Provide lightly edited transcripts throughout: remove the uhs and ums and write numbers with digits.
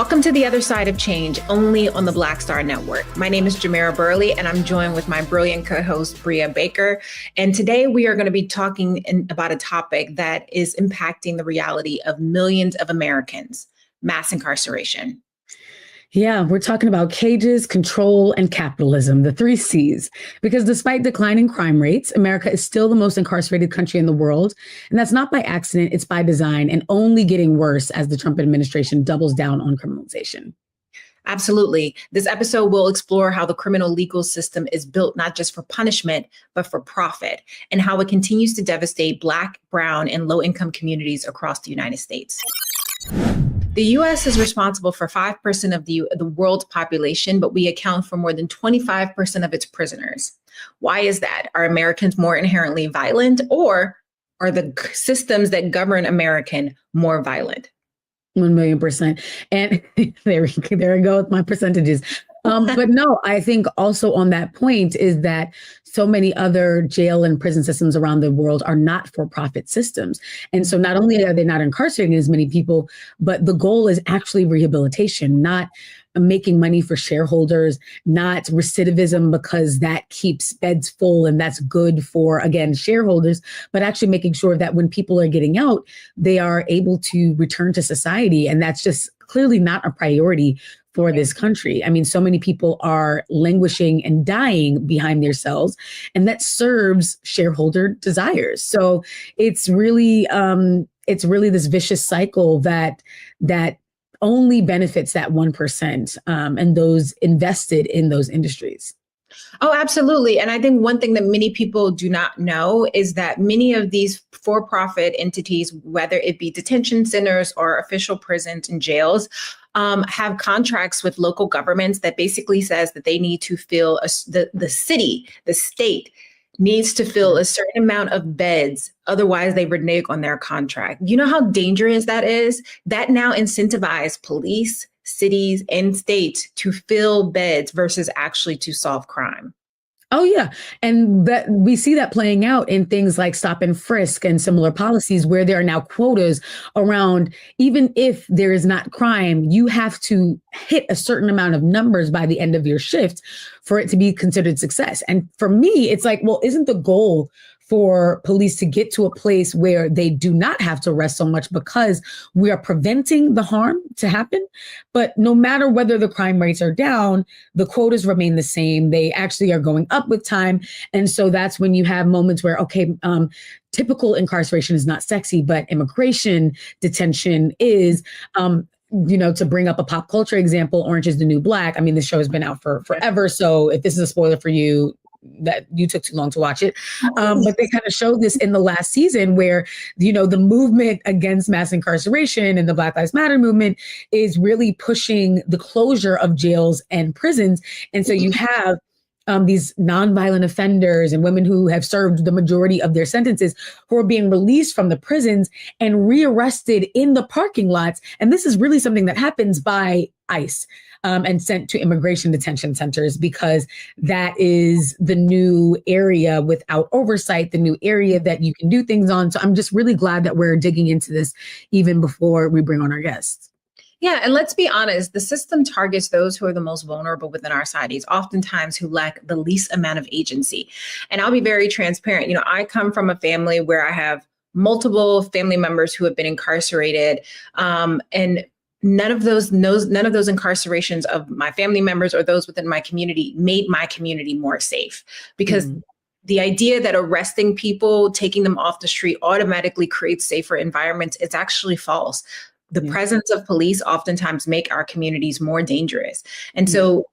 Welcome to The Other Side of Change, only on the Black Star Network. My name is Jamera Burley, and I'm joined with my brilliant co-host, Bria Baker. And today we are going to be talking about a topic that is impacting the reality of millions of Americans, mass incarceration. Yeah, we're talking about cages, control, and capitalism, the three C's. Because despite declining crime rates, America is still the most incarcerated country in the world. And that's not by accident, it's by design, and only getting worse as the Trump administration doubles down on criminalization. Absolutely. This episode will explore how the criminal legal system is built not just for punishment, but for profit, and how it continues to devastate Black, brown, and low-income communities across the United States. The U.S. is responsible for 5% of the world's population, but we account for more than 25% of its prisoners. Why is that? Are Americans more inherently violent, or are the systems that govern American more violent? 1,000,000%. And there we go with my percentages. But no, I think also on that point is that so many other jail and prison systems around the world are not for-profit systems. And so not only are they not incarcerating as many people, but the goal is actually rehabilitation, not making money for shareholders, not recidivism because that keeps beds full and that's good for, again, shareholders, but actually making sure that when people are getting out, they are able to return to society. And that's just clearly not a priority for this country. I mean, so many people are languishing and dying behind their cells, and that serves shareholder desires. So it's really this vicious cycle that only benefits that 1% and those invested in those industries. Oh, absolutely. And I think one thing that many people do not know is that many of these for-profit entities, whether it be detention centers or official prisons and jails, have contracts with local governments that basically says that they need to fill the city, the state needs to fill a certain amount of beds. Otherwise, they renege on their contract. You know how dangerous that is? That now incentivizes police, cities, and states to fill beds versus actually to solve crime. Oh, yeah. And that we see that playing out in things like stop and frisk and similar policies where there are now quotas around, even if there is not crime, you have to hit a certain amount of numbers by the end of your shift for it to be considered success. And for me, it's like, well, isn't the goal for police to get to a place where they do not have to rest so much because we are preventing the harm to happen? But no matter whether the crime rates are down, the quotas remain the same. They actually are going up with time. And so that's when you have moments where, okay, typical incarceration is not sexy, but immigration detention is. To bring up a pop culture example, Orange is the New Black. I mean, this show has been out for forever. So if this is a spoiler for you, that you took too long to watch it. But they kind of showed this in the last season where, the movement against mass incarceration and the Black Lives Matter movement is really pushing the closure of jails and prisons. And so you have these nonviolent offenders and women who have served the majority of their sentences who are being released from the prisons and rearrested in the parking lots. And this is really something that happens by ICE and sent to immigration detention centers, because that is the new area without oversight, the new area that you can do things on. So I'm just really glad that we're digging into this even before we bring on our guests. Yeah. And let's be honest, the system targets those who are the most vulnerable within our societies, oftentimes who lack the least amount of agency. And I'll be very transparent. I come from a family where I have multiple family members who have been incarcerated, and none of those incarcerations of my family members or those within my community made my community more safe, because the idea that arresting people, taking them off the street automatically creates safer environments, it's actually false. The presence of police oftentimes make our communities more dangerous. And so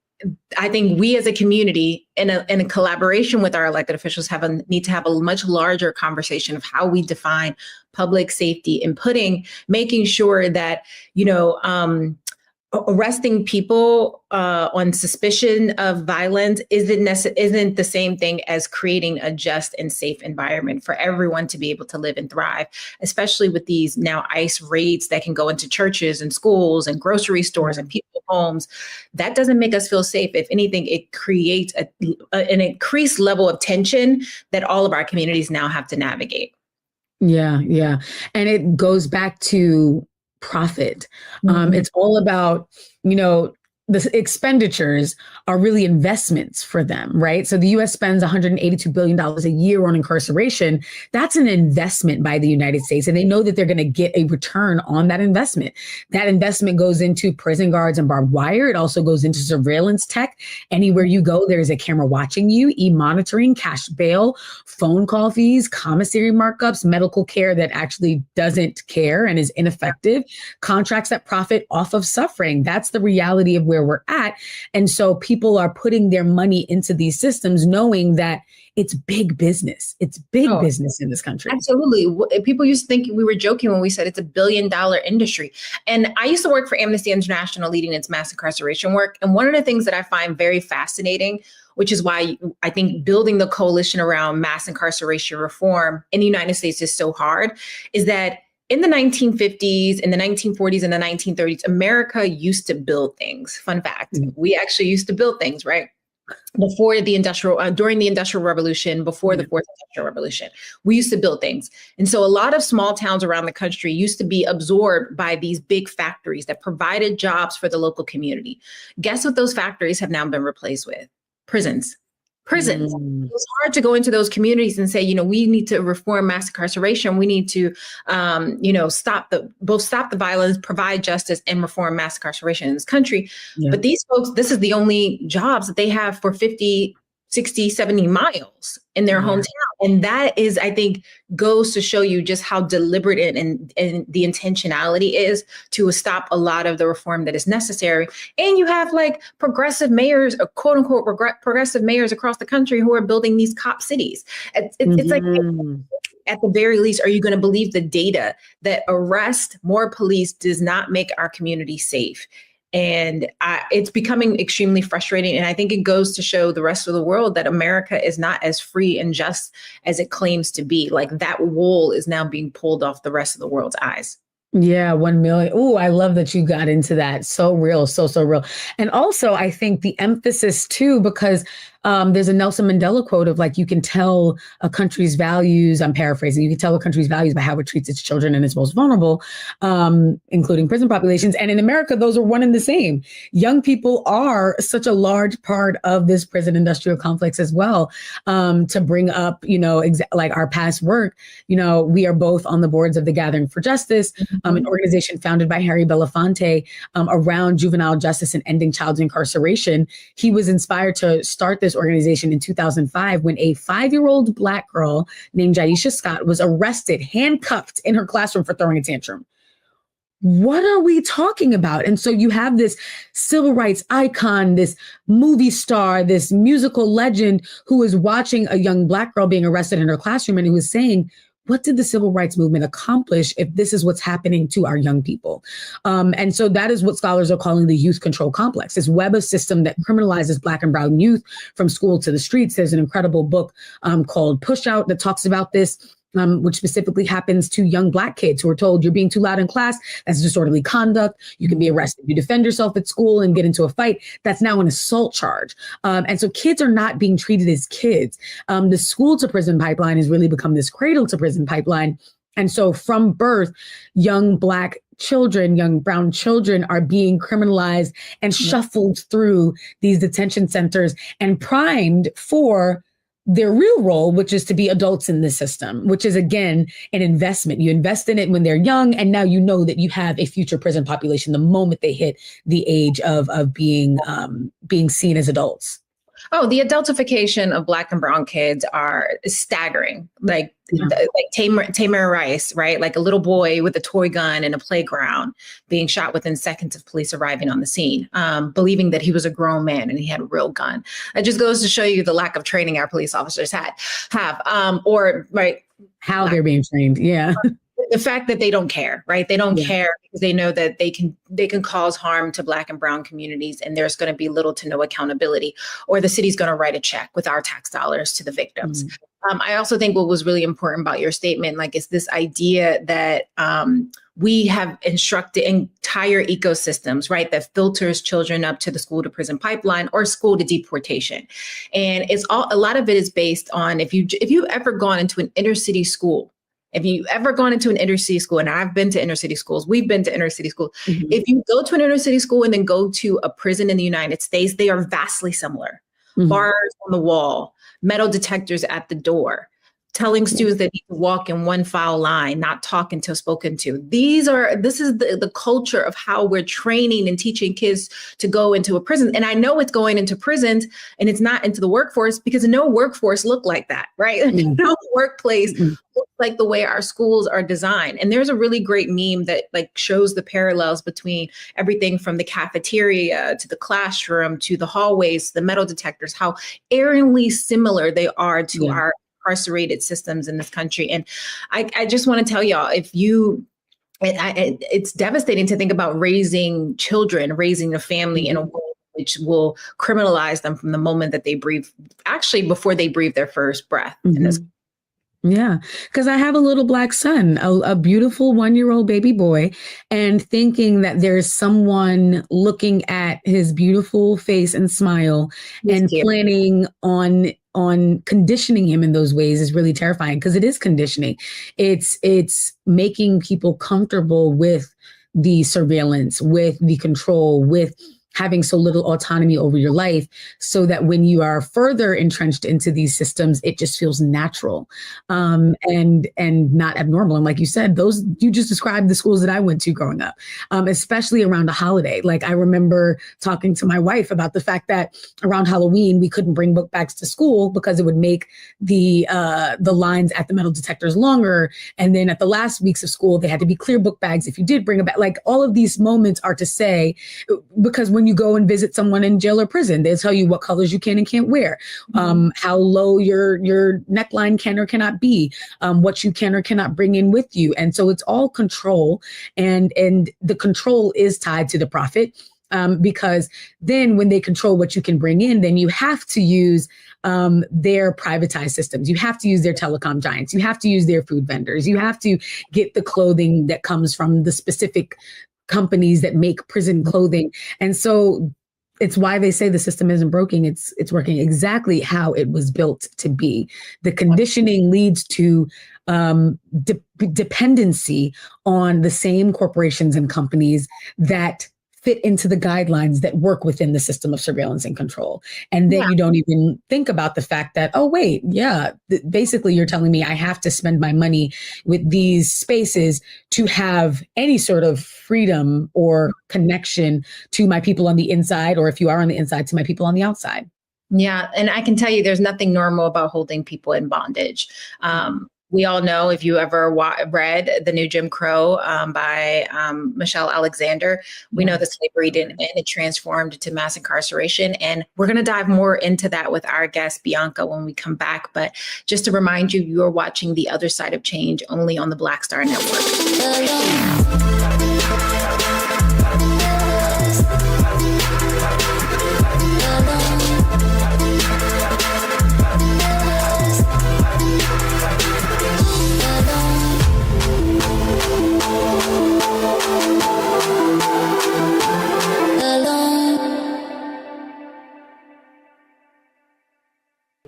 I think we as a community, in a collaboration with our elected officials, need to have a much larger conversation of how we define public safety and making sure that, arresting people on suspicion of violence isn't the same thing as creating a just and safe environment for everyone to be able to live and thrive, especially with these now ICE raids that can go into churches and schools and grocery stores and people's homes. That doesn't make us feel safe. If anything, it creates an increased level of tension that all of our communities now have to navigate. Yeah. And it goes back to profit. It's all about, the expenditures are really investments for them, right? So the US spends $182 billion a year on incarceration. That's an investment by the United States. And they know that they're going to get a return on that investment. That investment goes into prison guards and barbed wire. It also goes into surveillance tech. Anywhere you go, there's a camera watching you, e-monitoring, cash bail, phone call fees, commissary markups, medical care that actually doesn't care and is ineffective, contracts that profit off of suffering. That's the reality of where we're at. And so people are putting their money into these systems knowing that it's big business. It's big business in this country. Absolutely. People used to think we were joking when we said it's $1 billion industry. And I used to work for Amnesty International leading its mass incarceration work. And one of the things that I find very fascinating, which is why I think building the coalition around mass incarceration reform in the United States is so hard, is that in the 1950s, in the 1940s, and the 1930s, America used to build things. Fun fact, we actually used to build things, right? During the Industrial Revolution, before the Fourth Industrial Revolution, we used to build things. And so a lot of small towns around the country used to be absorbed by these big factories that provided jobs for the local community. Guess what those factories have now been replaced with? Prisons. It's hard to go into those communities and say, we need to reform mass incarceration. We need to, stop the violence, provide justice, and reform mass incarceration in this country. Yeah. But these folks, this is the only jobs that they have for 50, 60, 70 miles in their hometown. And that is, I think, goes to show you just how deliberate and the intentionality is to stop a lot of the reform that is necessary. And you have like progressive mayors, or quote unquote, progressive mayors across the country who are building these cop cities. It's like, at the very least, are you going to believe the data that arrest more police does not make our community safe? And it's becoming extremely frustrating. And I think it goes to show the rest of the world that America is not as free and just as it claims to be. Like that wool is now being pulled off the rest of the world's eyes. Yeah, 1 million. Oh, I love that you got into that. So real, so real. And also, I think the emphasis too, because there's a Nelson Mandela quote of like, you can tell a country's values, I'm paraphrasing, you can tell a country's values by how it treats its children and its most vulnerable, including prison populations. And in America, those are one and the same. Young people are such a large part of this prison industrial complex as well. To bring up, like our past work, we are both on the boards of the Gathering for Justice, an organization founded by Harry Belafonte around juvenile justice and ending child incarceration. He was inspired to start this organization in 2005 when a 5-year-old Black girl named Jaisha Scott was arrested, handcuffed in her classroom for throwing a tantrum. What are we talking about? And so you have this civil rights icon, this movie star, this musical legend who is watching a young Black girl being arrested in her classroom and who is saying, what did the civil rights movement accomplish if this is what's happening to our young people? And so that is what scholars are calling the youth control complex, this web of system that criminalizes Black and brown youth from school to the streets. There's an incredible book called Push Out that talks about this. Which specifically happens to young Black kids who are told you're being too loud in class. That's disorderly conduct. You can be arrested. You defend yourself at school and get into a fight. That's now an assault charge. And so kids are not being treated as kids. The school to prison pipeline has really become this cradle to prison pipeline. And so from birth, young Black children, young brown children are being criminalized and shuffled through these detention centers and primed for their real role, which is to be adults in the system, which is, again, an investment. You invest in it when they're young, and now you know that you have a future prison population the moment they hit the age of being seen as adults. Oh, the adultification of Black and brown kids are staggering. Like Tamir Rice, right? Like a little boy with a toy gun in a playground being shot within seconds of police arriving on the scene, believing that he was a grown man and he had a real gun. It just goes to show you the lack of training our police officers have, how they're being trained. Yeah. The fact that they don't care, right? They don't care because they know that they can cause harm to Black and brown communities, and there's going to be little to no accountability, or the city's going to write a check with our tax dollars to the victims. I also think what was really important about your statement, is this idea that we have instructed entire ecosystems, right, that filters children up to the school to prison pipeline or school to deportation. And a lot of it is based on if you ever gone into an inner city school If you ever gone into an inner city school, and I've been to inner city schools, we've been to inner city schools. Mhm. If you go to an inner city school and then go to a prison in the United States, they are vastly similar. Mhm. Bars on the wall, metal detectors at the door, telling students they need to walk in one file line, not talk until spoken to. This is the culture of how we're training and teaching kids to go into a prison. And I know it's going into prisons and it's not into the workforce, because no workforce look like that, right? Mm. No workplace Mm. looks like the way our schools are designed. And there's a really great meme that like shows the parallels between everything from the cafeteria to the classroom to the hallways, the metal detectors, how eerily similar they are to our incarcerated systems in this country. And I just want to tell y'all, it's devastating to think about raising children, raising a family in a world which will criminalize them from the moment that they breathe, actually before they breathe their first breath in this. Yeah, because I have a little Black son, a beautiful 1-year-old baby boy, and thinking that there's someone looking at his beautiful face and smile and planning on conditioning him in those ways is really terrifying, because it is conditioning. It's making people comfortable with the surveillance, with the control, with having so little autonomy over your life, so that when you are further entrenched into these systems, it just feels natural and not abnormal. And like you said, you just described the schools that I went to growing up, especially around a holiday. Like I remember talking to my wife about the fact that around Halloween, we couldn't bring book bags to school because it would make the lines at the metal detectors longer. And then at the last weeks of school, they had to be clear book bags if you did bring a bag. Like all of these moments are to say, because when you go and visit someone in jail or prison, they'll tell you what colors you can and can't wear, how low your neckline can or cannot be, what you can or cannot bring in with you. And so it's all control, and the control is tied to the profit, because then when they control what you can bring in, then you have to use their privatized systems. You have to use their telecom giants. You have to use their food vendors. You have to get the clothing that comes from the specific companies that make prison clothing. And so it's why they say the system isn't broken. It's working exactly how it was built to be. The conditioning leads to dependency on the same corporations and companies that fit into the guidelines that work within the system of surveillance and control. And then you don't even think about the fact that, oh, wait, basically you're telling me I have to spend my money with these spaces to have any sort of freedom or connection to my people on the inside, or if you are on the inside, to my people on the outside. Yeah. And I can tell you there's nothing normal about holding people in bondage. We all know, if you ever read The New Jim Crow by Michelle Alexander, we know that slavery didn't end, it transformed to mass incarceration. And we're going to dive more into that with our guest, Bianca, when we come back. But just to remind you, you're watching The Other Side of Change only on the Black Star Network.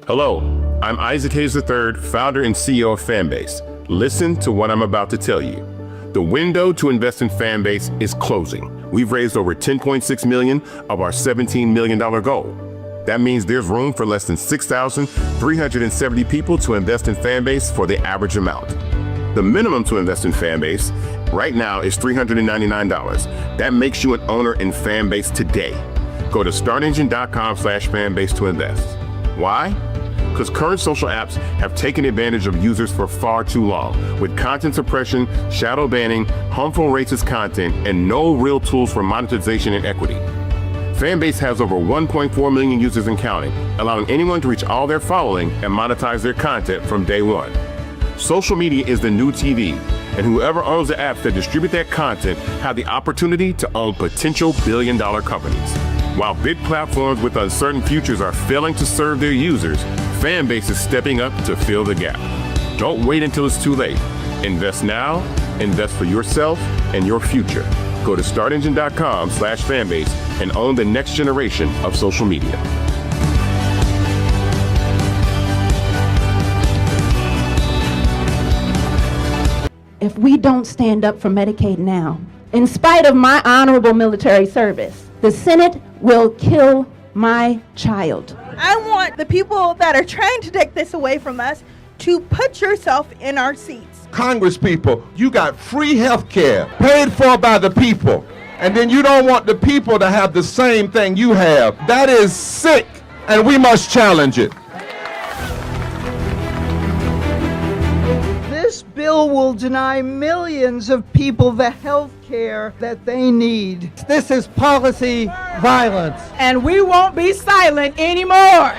Hello, I'm Isaac Hayes III, founder and CEO of Fanbase. Listen to what I'm about to tell you. The window to invest in Fanbase is closing. We've raised over $10.6 million of our $17 million goal. That means there's room for less than 6,370 people to invest in Fanbase for the average amount. The minimum to invest in Fanbase right now is $399. That makes you an owner in Fanbase today. Go to startengine.com/fanbase to invest. Why? Because current social apps have taken advantage of users for far too long, with content suppression, shadow banning, harmful racist content, and no real tools for monetization and equity. Fanbase has over 1.4 million users and counting, allowing anyone to reach all their following and monetize their content from day one. Social media is the new TV, and whoever owns the apps that distribute that content have the opportunity to own potential billion-dollar companies. While big platforms with uncertain futures are failing to serve their users, Fanbase is stepping up to fill the gap. Don't wait until it's too late. Invest now, invest for yourself and your future. Go to startengine.com/fanbase and own the next generation of social media. if we don't stand up for Medicaid now, in spite of my honorable military service, the Senate will kill my child. I want the people that are trying to take this away from us to put yourself in our seats. Congress people, you got free health care paid for by the people, and then you don't want the people to have the same thing you have. That is sick, and we must challenge it. This bill will deny millions of people the health care that they need. This is policy violence. And we won't be silent anymore.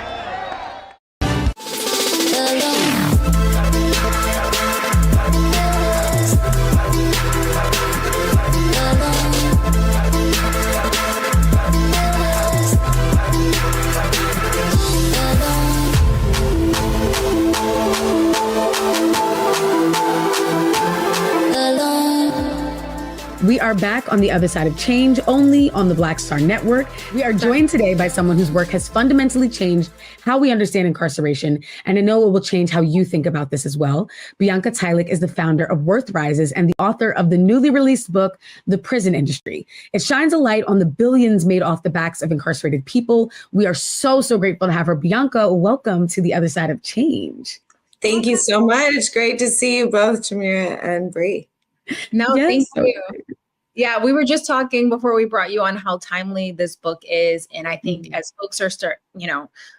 We are back on the other side of change, only on the Black Star Network. We are joined today by someone whose work has fundamentally changed how we understand incarceration, and I know it will change how you think about this as well. Bianca Tylek is the founder of Worth Rises and the author of the newly released book, The Prison Industry. It shines a light on the billions made off the backs of incarcerated people. We are so grateful to have her. Bianca, welcome to the other side of change. Thank you so much. It's great to see you both, Tamira and Bree. No, Yes. thank you. Yeah, we were just talking before we brought you on how timely this book is. And I think as folks are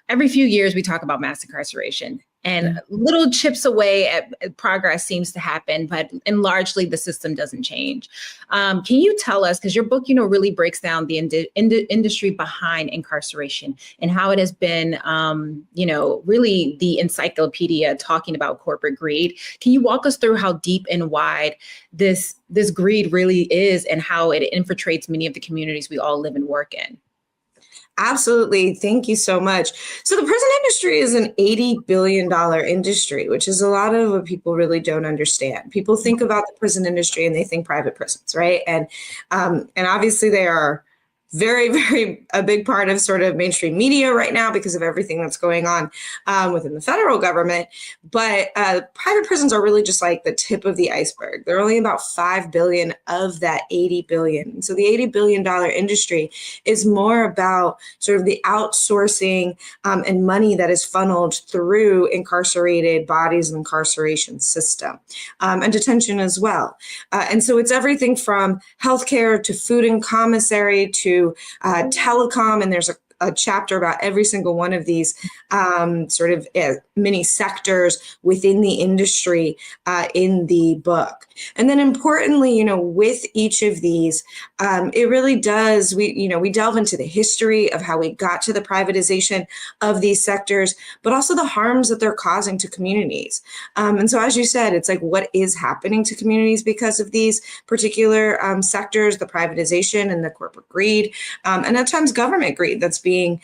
every few years we talk about mass incarceration, and little chips away at progress seems to happen, but largely the system doesn't change. Can you tell us, because your book, really breaks down the industry behind incarceration and how it has been, really the encyclopedia talking about corporate greed. Can you walk us through how deep and wide this greed really is and how it infiltrates many of the communities we all live and work in? Absolutely. Thank you so much. So the prison industry is an $80 billion industry, which is a lot of what people really don't understand. People think about the prison industry and they think private prisons, right? And obviously they are very, very a big part of sort of mainstream media right now because of everything that's going on within the federal government. But private prisons are really just like the tip of the iceberg. They're only about 5 billion of that 80 billion. So the $80 billion industry is more about sort of the outsourcing and money that is funneled through incarcerated bodies and incarceration system and detention as well. And so it's everything from healthcare to food and commissary to telecom, and there's a chapter about every single one of these sort of mini sectors within the industry in the book. And then importantly, with each of these, it really does, we delve into the history of how we got to the privatization of these sectors, but also the harms that they're causing to communities. And so as you said, it's like, what is happening to communities because of these particular sectors, the privatization and the corporate greed, and at times government greed that's being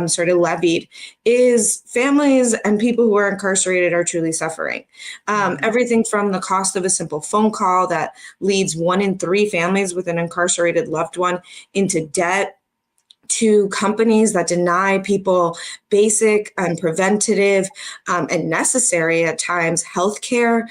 sort of levied, is families and people who are incarcerated are truly suffering. Everything from the cost of a simple phone call that leads 1 in 3 families with an incarcerated loved one into debt, to companies that deny people basic and preventative and necessary at times healthcare,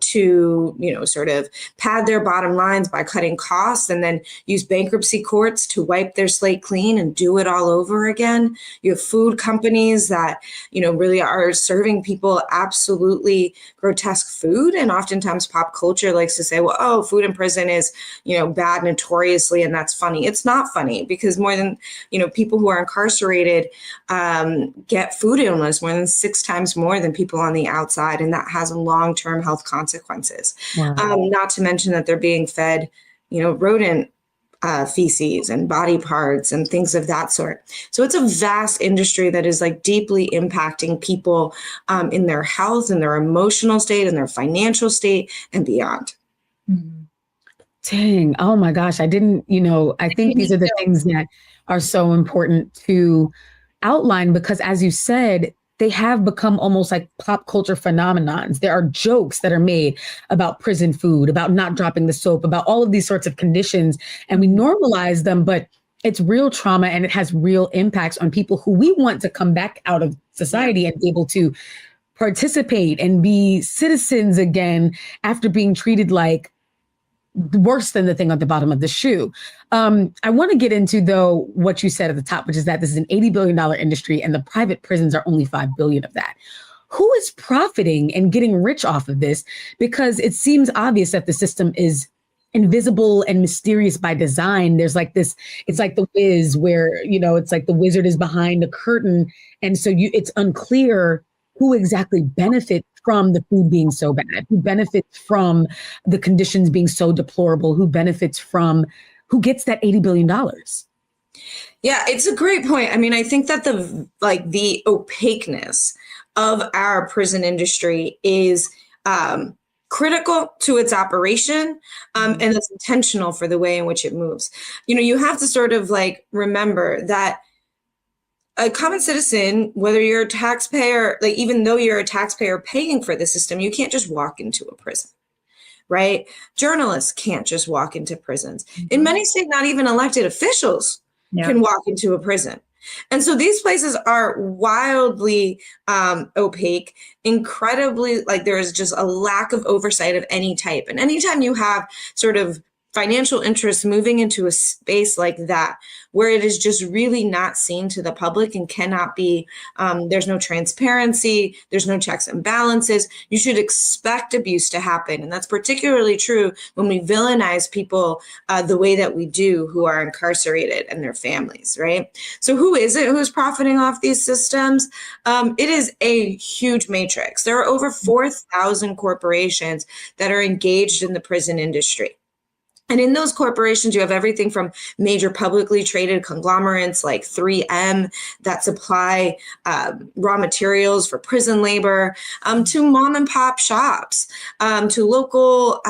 to sort of pad their bottom lines by cutting costs and then use bankruptcy courts to wipe their slate clean and do it all over again. You have food companies that really are serving people absolutely grotesque food, and oftentimes pop culture likes to say, well, oh, food in prison is bad notoriously, and that's funny. It's not funny, because more than people who are incarcerated get food illness more than 6 times more than people on the outside, and that has long-term health consequences. Wow. Not to mention that they're being fed, rodent feces and body parts and things of that sort. So it's a vast industry that is like deeply impacting people in their health and their emotional state and their financial state and beyond. Mm-hmm. Dang. Oh my gosh. I didn't, I think these are the things that are so important to outline, because as you said, they have become almost like pop culture phenomenons. There are jokes that are made about prison food, about not dropping the soap, about all of these sorts of conditions, and we normalize them, but it's real trauma and it has real impacts on people who we want to come back out of society and be able to participate and be citizens again after being treated like worse than the thing on the bottom of the shoe. I want to get into, though, what you said at the top, which is that this is an $80 billion industry and the private prisons are only $5 billion of that. Who is profiting and getting rich off of this? Because it seems obvious that the system is invisible and mysterious by design. There's like this, it's like the Wiz where, you know, it's like the wizard is behind the curtain. And so it's unclear who exactly benefits from the food being so bad, who benefits from the conditions being so deplorable, who benefits from, who gets that $80 billion. Yeah, it's a great point. I mean, I think that the opaqueness of our prison industry is critical to its operation, and it's intentional for the way in which it moves. You know, you have to sort of like remember that a common citizen, whether you're a taxpayer, like even though you're a taxpayer paying for the system, you can't just walk into a prison, right? Journalists can't just walk into prisons. In many states, not even elected officials can walk into a prison. And so these places are wildly opaque, incredibly, like there is just a lack of oversight of any type. And anytime you have sort of financial interests moving into a space like that, where it is just really not seen to the public and cannot be, there's no transparency, there's no checks and balances, you should expect abuse to happen. And that's particularly true when we villainize people the way that we do who are incarcerated and their families, right? So who is it who's profiting off these systems? It is a huge matrix. There are over 4,000 corporations that are engaged in the prison industry. And in those corporations, you have everything from major publicly traded conglomerates like 3M that supply raw materials for prison labor, to mom and pop shops, to local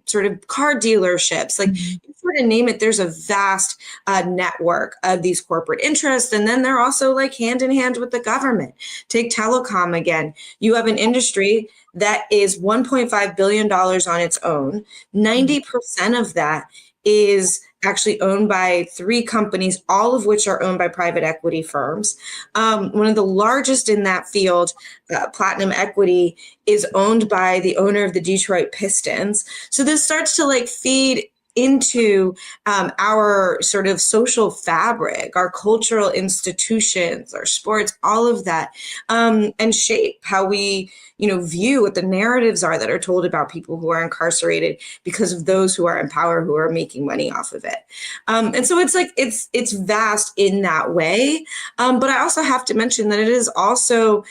sort of car dealerships. Like, you sort of name it, there's a vast network of these corporate interests. And then they're also like hand in hand with the government. Take telecom again. You have an industry that is $1.5 billion on its own. 90% of that is actually owned by 3 companies, all of which are owned by private equity firms. One of the largest in that field, Platinum Equity, is owned by the owner of the Detroit Pistons. So this starts to like feed into our sort of social fabric, our cultural institutions, our sports, all of that, and shape how we, view what the narratives are that are told about people who are incarcerated because of those who are in power, who are making money off of it. And so it's like, it's vast in that way. But I also have to mention that it is also,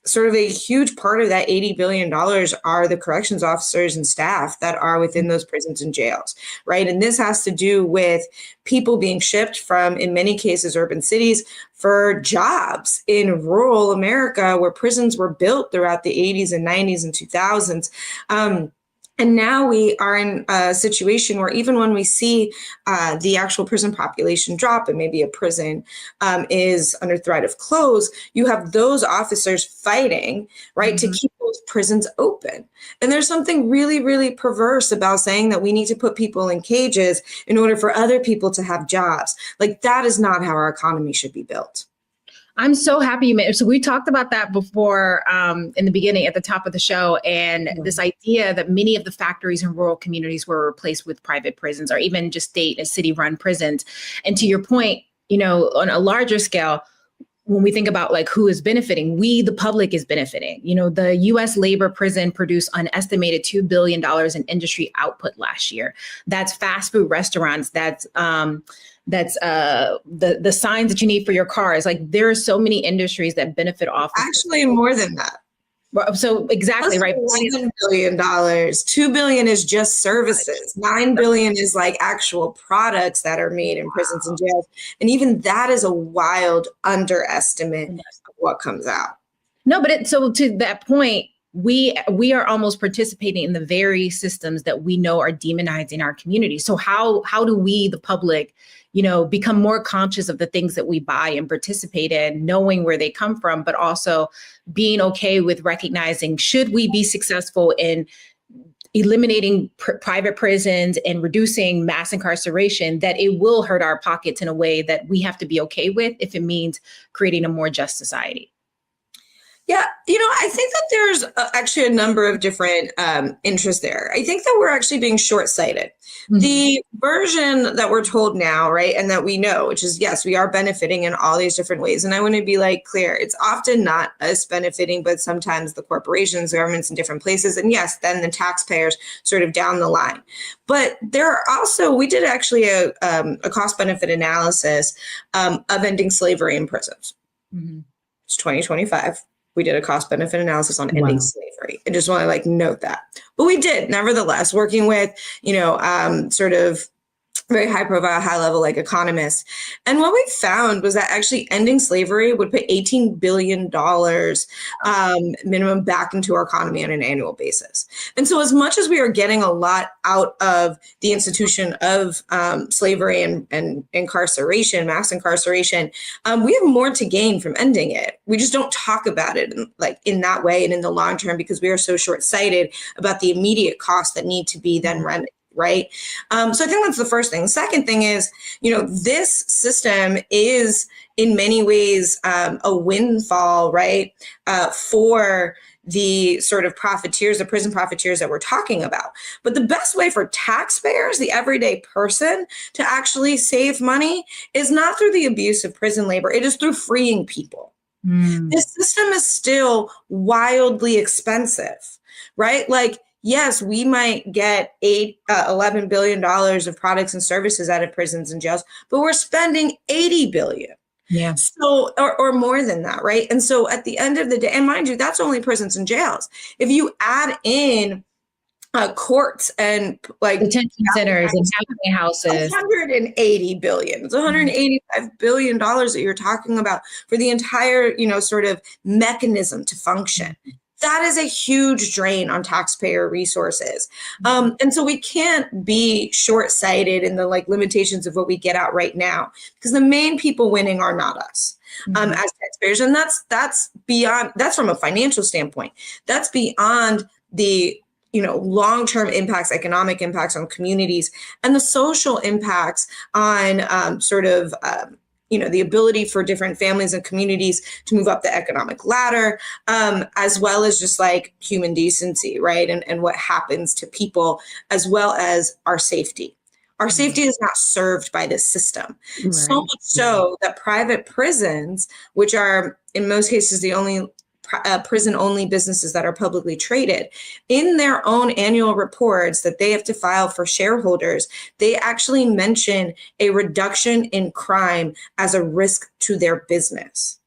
sort of a huge part of that $80 billion are the corrections officers and staff that are within those prisons and jails, right? And this has to do with people being shipped from, in many cases, urban cities for jobs in rural America where prisons were built throughout the 80s and 90s and 2000s. And now we are in a situation where even when we see the actual prison population drop and maybe a prison is under threat of close, you have those officers fighting, right, to keep those prisons open. And there's something really, really perverse about saying that we need to put people in cages in order for other people to have jobs. Like, that is not how our economy should be built. I'm so happy you made it. So we talked about that before in the beginning at the top of the show, and this idea that many of the factories in rural communities were replaced with private prisons or even just state and city run prisons. And to your point, on a larger scale, when we think about like who is benefiting, we, the public, is benefiting. The U.S. labor prison produced an estimated $2 billion in industry output last year. That's fast food restaurants. That's the signs that you need for your cars. Like, there are so many industries that benefit off. Actually, more than that. So exactly, right. $7 billion. $2 billion is just services. $9 billion is like actual products that are made in prisons and jails. And even that is a wild underestimate of what comes out. No, but so to that point, we are almost participating in the very systems that we know are demonizing our community. So how do we, the public, become more conscious of the things that we buy and participate in, knowing where they come from, but also being okay with recognizing, should we be successful in eliminating private prisons and reducing mass incarceration, that it will hurt our pockets in a way that we have to be okay with if it means creating a more just society. Yeah, I think that there's actually a number of different interests there. I think that we're actually being short-sighted. Mm-hmm. The version that we're told now, right, and that we know, which is, yes, we are benefiting in all these different ways. And I want to be clear, it's often not us benefiting, but sometimes the corporations, governments in different places, and yes, then the taxpayers sort of down the line. But there are also, we did actually a cost-benefit analysis of ending slavery in prisons. Mm-hmm. It's 2025. We did a cost benefit analysis on ending slavery. I just want to note that. But we did, nevertheless, working with, sort of very high profile, high level economists. And what we found was that actually ending slavery would put $18 billion minimum back into our economy on an annual basis. And so as much as we are getting a lot out of the institution of slavery and incarceration, mass incarceration, we have more to gain from ending it. We just don't talk about it in that way and in the long term because we are so short-sighted about the immediate costs that need to be then remedied. Right. So I think that's the first thing. The second thing is, this system is in many ways a windfall, right, for the sort of profiteers, the prison profiteers that we're talking about. But the best way for taxpayers, the everyday person, to actually save money is not through the abuse of prison labor. It is through freeing people. This system is still wildly expensive, right? Yes, we might get $11 billion of products and services out of prisons and jails, but we're spending $80 billion. Yeah. So, or more than that, right? And so at the end of the day, and mind you, that's only prisons and jails. If you add in courts and detention centers and halfway houses, $180 billion. It's $185 billion that you're talking about for the entire, sort of mechanism to function. That is a huge drain on taxpayer resources. And so we can't be short-sighted in the limitations of what we get out right now, because the main people winning are not us as taxpayers. And that's beyond, that's from a financial standpoint. That's beyond the long-term impacts, economic impacts on communities and the social impacts on the ability for different families and communities to move up the economic ladder, as well as just human decency, right? And what happens to people, as well as our safety. Our safety is not served by this system. Right. So much so that private prisons, which are in most cases the only prison-only businesses that are publicly traded, in their own annual reports that they have to file for shareholders, they actually mention a reduction in crime as a risk to their business.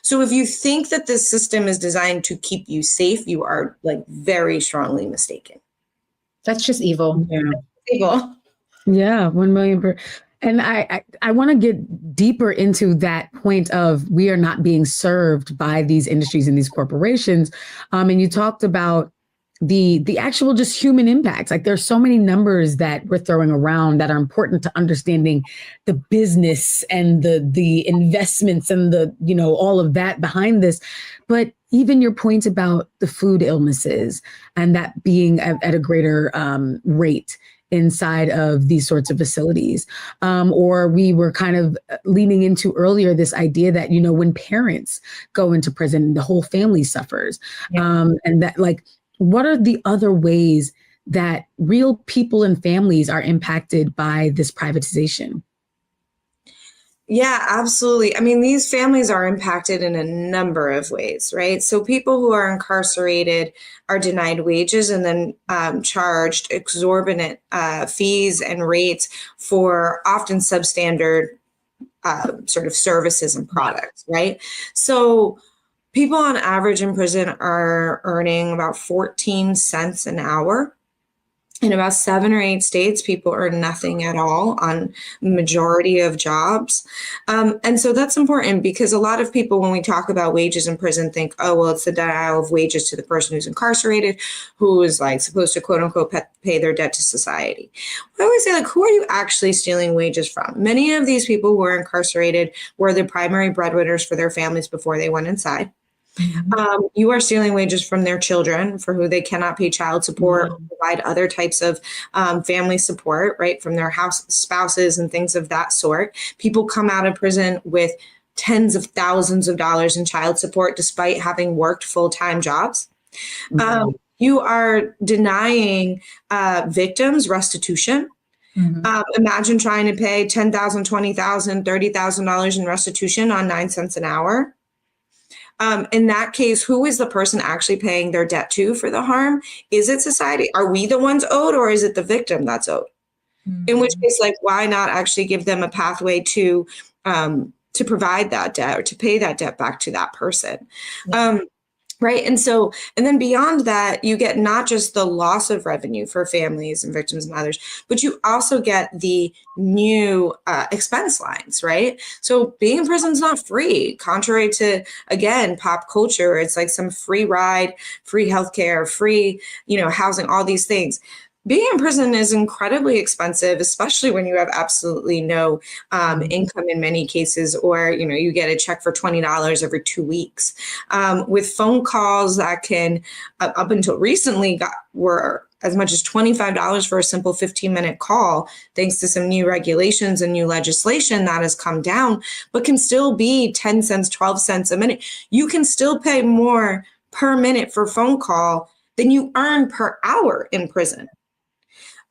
So if you think that this system is designed to keep you safe, you are very strongly mistaken. That's just evil. Yeah. Evil. Yeah, 1 million per. And I want to get deeper into that point of we are not being served by these industries and these corporations. And you talked about the actual just human impacts. There's so many numbers that we're throwing around that are important to understanding the business and the investments and all of that behind this. But even your point about the food illnesses and that being at a greater rate inside of these sorts of facilities. Or we were kind of leaning into earlier this idea that, when parents go into prison, the whole family suffers. Yeah. And that what are the other ways that real people and families are impacted by this privatization? Yeah, absolutely. I mean, these families are impacted in a number of ways, right? So people who are incarcerated are denied wages and then charged exorbitant fees and rates for often substandard sort of services and products, right? So people on average in prison are earning about 14 cents an hour. In about 7 or 8 states, people earn nothing at all on majority of jobs. And so that's important because a lot of people, when we talk about wages in prison, think, oh, well, it's the denial of wages to the person who's incarcerated, who is supposed to, quote unquote, pay their debt to society. I always say, who are you actually stealing wages from? Many of these people who are incarcerated were the primary breadwinners for their families before they went inside. You are stealing wages from their children for who they cannot pay child support, or provide other types of family support, right, from their spouses and things of that sort. People come out of prison with tens of thousands of dollars in child support despite having worked full-time jobs. You are denying victims restitution. Imagine trying to pay $10,000, $20,000, $30,000 in restitution on 9 cents an hour. In that case, who is the person actually paying their debt to for the harm? Is it society? Are we the ones owed, or is it the victim that's owed? In which case, like, why not actually give them a pathway to provide that debt or to pay that debt back to that person? Right. And then beyond that, you get not just the loss of revenue for families and victims and others, but you also get the new expense lines, right? So being in prison is not free, contrary to, again, pop culture. It's like some free ride, free healthcare, free, housing, all these things. Being in prison is incredibly expensive, especially when you have absolutely no income in many cases, or, you get a check for $20 every 2 weeks. With phone calls that can, up until recently, were as much as $25 for a simple 15-minute call, thanks to some new regulations and new legislation that has come down, but can still be 10 cents, 12 cents a minute. You can still pay more per minute for phone call than you earn per hour in prison.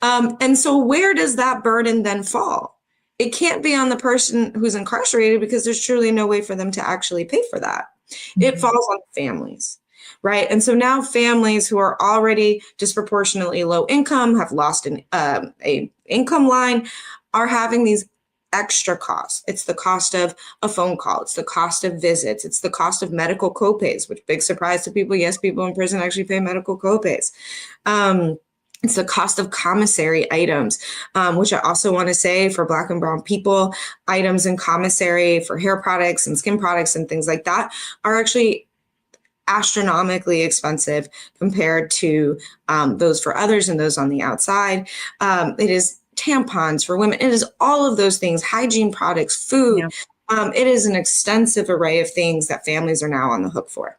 And so where does that burden then fall? It can't be on the person who's incarcerated, because there's truly no way for them to actually pay for that. It falls on families, right? And so now families who are already disproportionately low income, have lost a income line, are having these extra costs. It's the cost of a phone call. It's the cost of visits. It's the cost of medical copays, which, big surprise to people. Yes, people in prison actually pay medical copays. It's the cost of commissary items, which I also want to say, for Black and brown people, items in commissary for hair products and skin products and things like that are actually astronomically expensive compared to those for others and those on the outside. It is tampons for women. It is all of those things, hygiene products, food. Yeah. It is an extensive array of things that families are now on the hook for.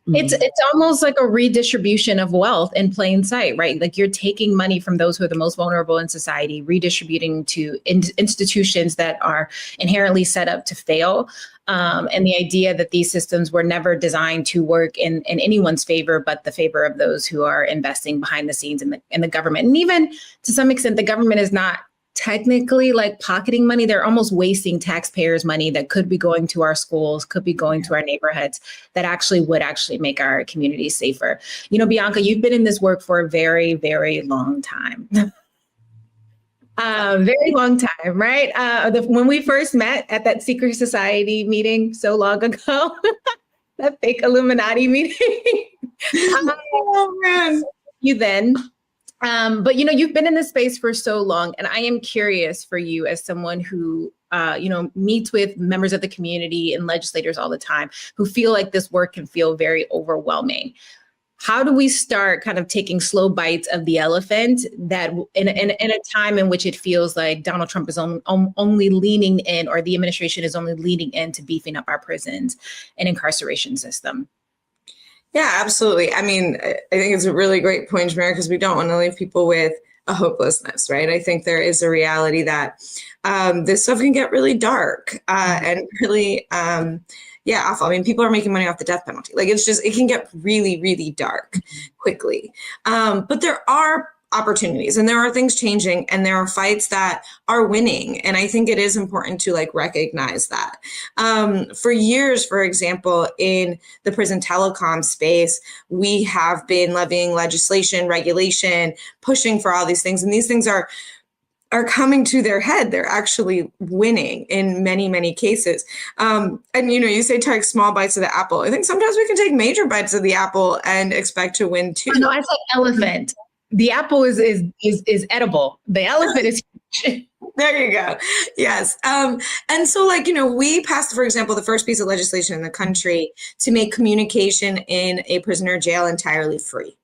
It's almost like a redistribution of wealth in plain sight, right? Like, you're taking money from those who are the most vulnerable in society, redistributing to institutions that are inherently set up to fail. And the idea that these systems were never designed to work in anyone's favor, but the favor of those who are investing behind the scenes in the government. And even to some extent, the government is not technically like pocketing money. They're almost wasting taxpayers' money that could be going to our schools, could be going to our neighborhoods, that would make our communities safer. Bianca, you've been in this work for a very, very long time. Very long time, right? When we first met at that secret society meeting so long ago, that fake Illuminati meeting. Oh man. You then. But you've been in this space for so long, and I am curious for you, as someone who meets with members of the community and legislators all the time, who feel like this work can feel very overwhelming. How do we start kind of taking slow bites of the elephant that in a time in which it feels like Donald Trump is only leaning in, or the administration is only leaning into beefing up our prisons and incarceration system? Yeah, absolutely. I mean, I think it's a really great point, Jamera, because we don't want to leave people with a hopelessness, right? I think there is a reality that this stuff can get really dark and really, awful. I mean, people are making money off the death penalty. Like, it can get really, really dark quickly. But there are opportunities, and there are things changing, and there are fights that are winning. And I think it is important to recognize that. For years, for example, in the prison telecom space, we have been levying legislation, regulation, pushing for all these things. And these things are coming to their head. They're actually winning in many, many cases. And you say take small bites of the apple. I think sometimes we can take major bites of the apple and expect to win too. No, I said elephant. The apple is edible. The elephant is huge. There you go. Yes. And so we passed, for example, the first piece of legislation in the country to make communication in a prisoner jail entirely free.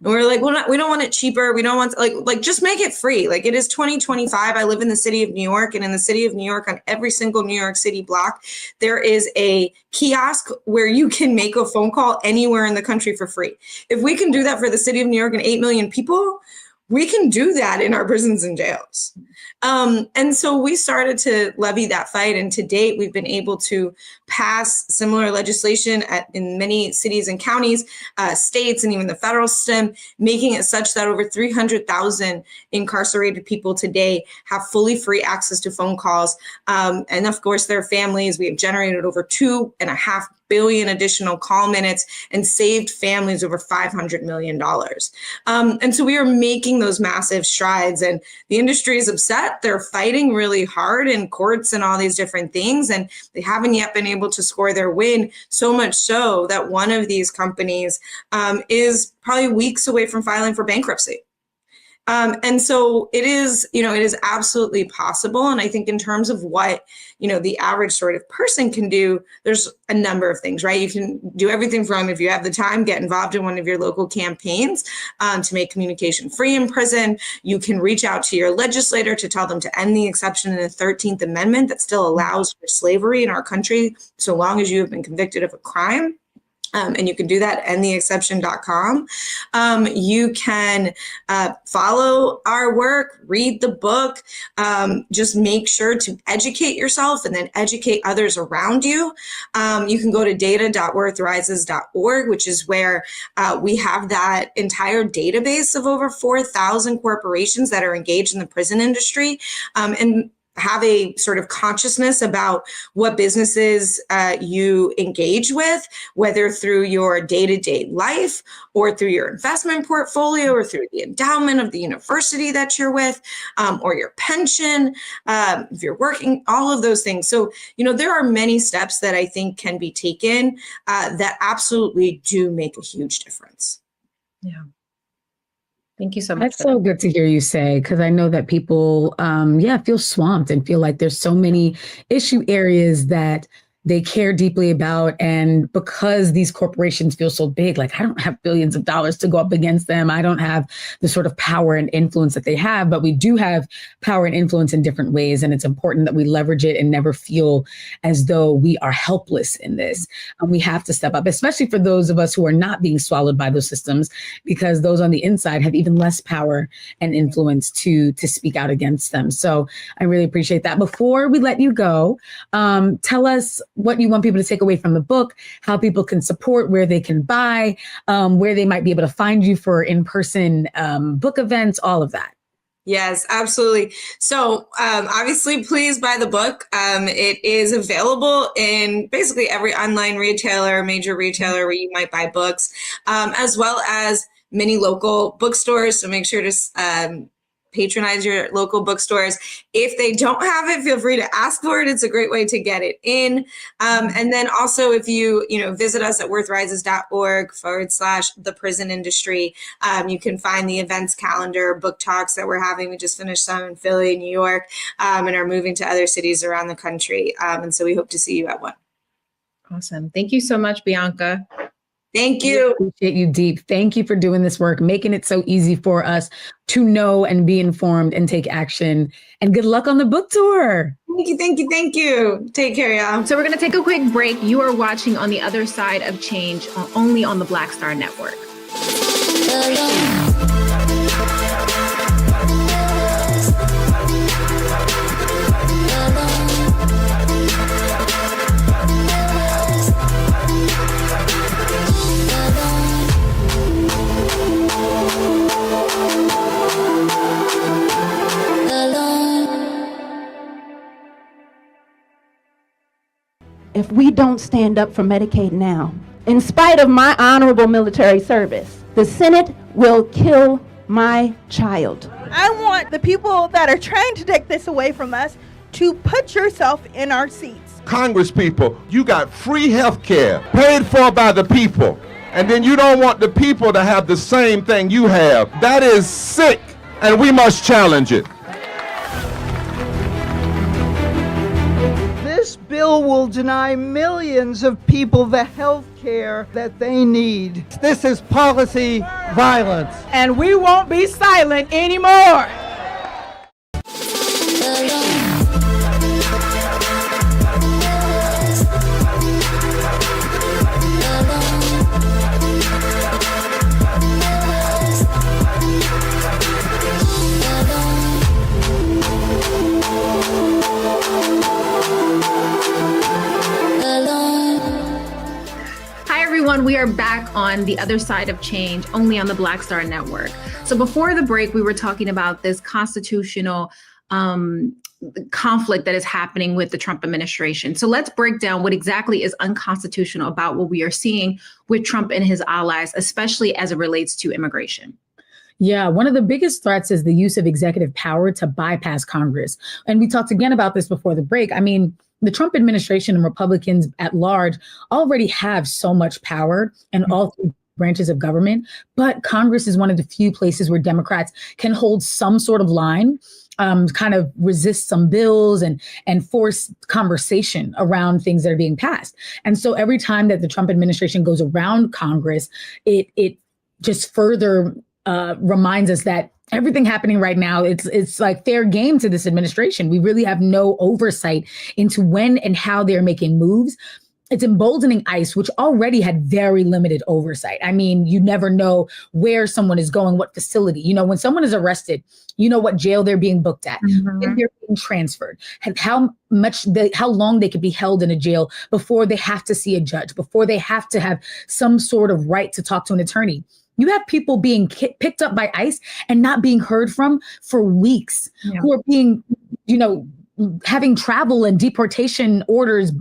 And we're like, we don't want it cheaper. We don't want just make it free. It is 2025. I live in the city of New York, and in the city of New York, on every single New York City block, there is a kiosk where you can make a phone call anywhere in the country for free. If we can do that for the city of New York and 8 million people, we can do that in our prisons and jails. And so we started to levy that fight. And to date, we've been able to pass similar legislation in many cities and counties, states, and even the federal system, making it such that over 300,000 incarcerated people today have fully free access to phone calls. And of course, their families. We have generated over 2.5 billion additional call minutes and saved families over $500 million. And so we are making those massive strides, and the industry is upset. They're fighting really hard in courts and all these different things, and they haven't yet been able to score their win, so much so that one of these companies is probably weeks away from filing for bankruptcy. And so it is absolutely possible. And I think in terms of what, the average sort of person can do, there's a number of things, right? You can do everything from, if you have the time, get involved in one of your local campaigns to make communication free in prison. You can reach out to your legislator to tell them to end the exception in the 13th Amendment that still allows for slavery in our country, so long as you have been convicted of a crime. And you can do that at endtheexception.com. You can follow our work, read the book, just make sure to educate yourself and then educate others around you. You can go to data.worthrises.org, which is where we have that entire database of over 4,000 corporations that are engaged in the prison industry. And have a sort of consciousness about what businesses you engage with, whether through your day-to-day life or through your investment portfolio or through the endowment of the university that you're with, or your pension, if you're working, all of those things. So, there are many steps that I think can be taken that absolutely do make a huge difference. Yeah. Thank you so much. That's so good to hear you say, because I know that people, feel swamped and feel like there's so many issue areas that they care deeply about. And because these corporations feel so big, like I don't have billions of dollars to go up against them. I don't have the sort of power and influence that they have, but we do have power and influence in different ways. And it's important that we leverage it and never feel as though we are helpless in this. And we have to step up, especially for those of us who are not being swallowed by those systems, because those on the inside have even less power and influence to speak out against them. So I really appreciate that. Before we let you go, tell us what you want people to take away from the book, how people can support, where they can buy, where they might be able to find you for in-person book events, all of that. Yes, absolutely. So obviously, please buy the book. It is available in basically every online retailer, major retailer where you might buy books, as well as many local bookstores. So make sure to patronize your local bookstores. If they don't have it, feel free to ask for it. It's a great way to get it in. And then also, if you visit us at worthrises.org/the prison industry, you can find the events calendar, book talks that we're having. We just finished some in Philly, New York, and are moving to other cities around the country. And so we hope to see you at one. Awesome. Thank you so much, Bianca. Thank you. We appreciate you deep. Thank you for doing this work, making it so easy for us to know and be informed and take action. And good luck on the book tour. Thank you, thank you, thank you. Take care, y'all. So we're going to take a quick break. You are watching On the Other Side of Change, only on the Black Star Network. If we don't stand up for Medicaid now, in spite of my honorable military service, the Senate will kill my child. I want the people that are trying to take this away from us to put yourself in our seats. Congress people, you got free health care paid for by the people. And then you don't want the people to have the same thing you have. That is sick, and we must challenge it. This bill will deny millions of people the health care that they need. This is policy violence. And we won't be silent anymore. everyone. We are back on The Other Side of Change, only on the Black Star Network. So before the break, we were talking about this constitutional conflict that is happening with the Trump administration. So let's break down what exactly is unconstitutional about what we are seeing with Trump and his allies, especially as it relates to immigration. Yeah, one of the biggest threats is the use of executive power to bypass Congress. And we talked again about this before the break. I mean, the Trump administration and Republicans at large already have so much power in all three branches of government, but Congress is one of the few places where Democrats can hold some sort of line, kind of resist some bills and force conversation around things that are being passed. And so every time that the Trump administration goes around Congress, it just further reminds us that everything happening right now, it's like fair game to this administration. We really have no oversight into when and how they're making moves. It's emboldening ICE, which already had very limited oversight. I mean, you never know where someone is going, what facility. You know, when someone is arrested, you know what jail they're being booked at, when they're being transferred, how long they could be held in a jail before they have to see a judge, before they have to have some sort of right to talk to an attorney. You have people being picked up by ICE and not being heard from for weeks, who are being, having travel and deportation orders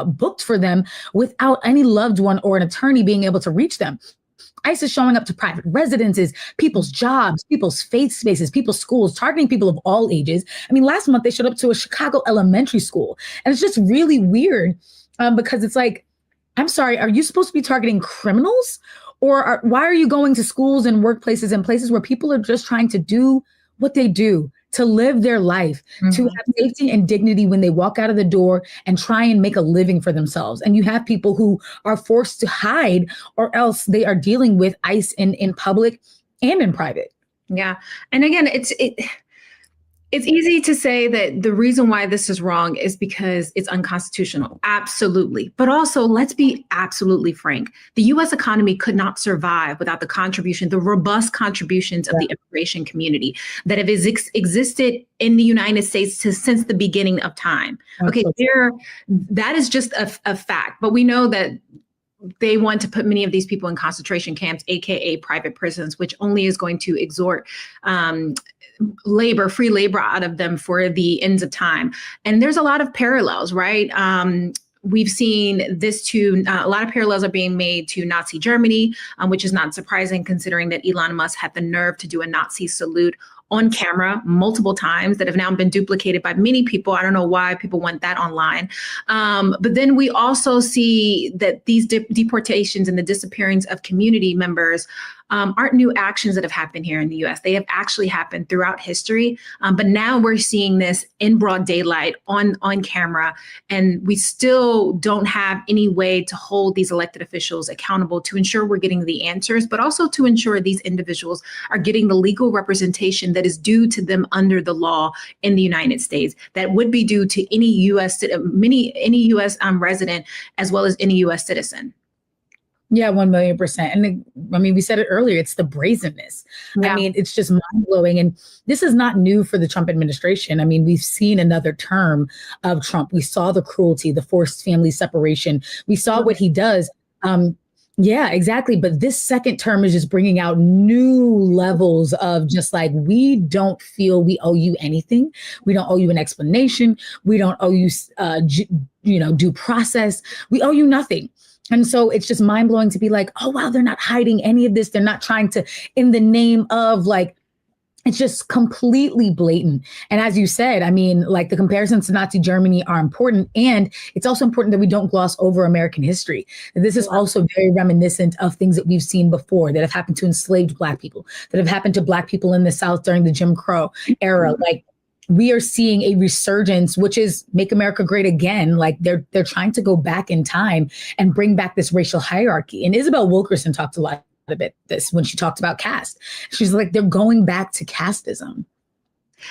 booked for them without any loved one or an attorney being able to reach them. ICE is showing up to private residences, people's jobs, people's faith spaces, people's schools, targeting people of all ages. I mean, last month they showed up to a Chicago elementary school. And it's just really weird because it's like, I'm sorry, are you supposed to be targeting criminals? Or why are you going to schools and workplaces and places where people are just trying to do what they do, to live their life, to have safety and dignity when they walk out of the door and try and make a living for themselves? And you have people who are forced to hide, or else they are dealing with ICE in public and in private. Yeah. And again, it's easy to say that the reason why this is wrong is because it's unconstitutional. Absolutely. But also, let's be absolutely frank. The U.S. economy could not survive without the robust contributions of the immigration community that have existed in the United States since the beginning of time. Okay, that is just a fact. But we know that they want to put many of these people in concentration camps, aka private prisons, which only is going to extort free labor out of them for the ends of time. And there's a lot of parallels, right? We've seen this too. A lot of parallels are being made to Nazi Germany, which is not surprising considering that Elon Musk had the nerve to do a Nazi salute on camera multiple times that have now been duplicated by many people. I don't know why people want that online. But then we also see that these deportations and the disappearance of community members aren't new actions that have happened here in the US. They have actually happened throughout history. But now we're seeing this in broad daylight on camera, and we still don't have any way to hold these elected officials accountable to ensure we're getting the answers, but also to ensure these individuals are getting the legal representation that is due to them under the law in the United States, that would be due to any US resident as well as any US citizen. Yeah, 1,000,000%. And I mean, we said it earlier, it's the brazenness. Yeah. I mean, it's just mind blowing. And this is not new for the Trump administration. I mean, we've seen another term of Trump. We saw the cruelty, the forced family separation. We saw what he does. Yeah, exactly. But this second term is just bringing out new levels of just like, we don't feel we owe you anything. We don't owe you an explanation. We don't owe you, due process. We owe you nothing. And so it's just mind blowing to be like, oh, wow, they're not hiding any of this. They're not trying to, in the name of like, it's just completely blatant. And as you said, I mean, like the comparisons to Nazi Germany are important. And it's also important that we don't gloss over American history. This is also very reminiscent of things that we've seen before that have happened to enslaved Black people, that have happened to Black people in the South during the Jim Crow era. Like, we are seeing a resurgence, which is make America great again. Like they're trying to go back in time and bring back this racial hierarchy. And Isabel Wilkerson talked a lot about this when she talked about caste. She's like, they're going back to casteism.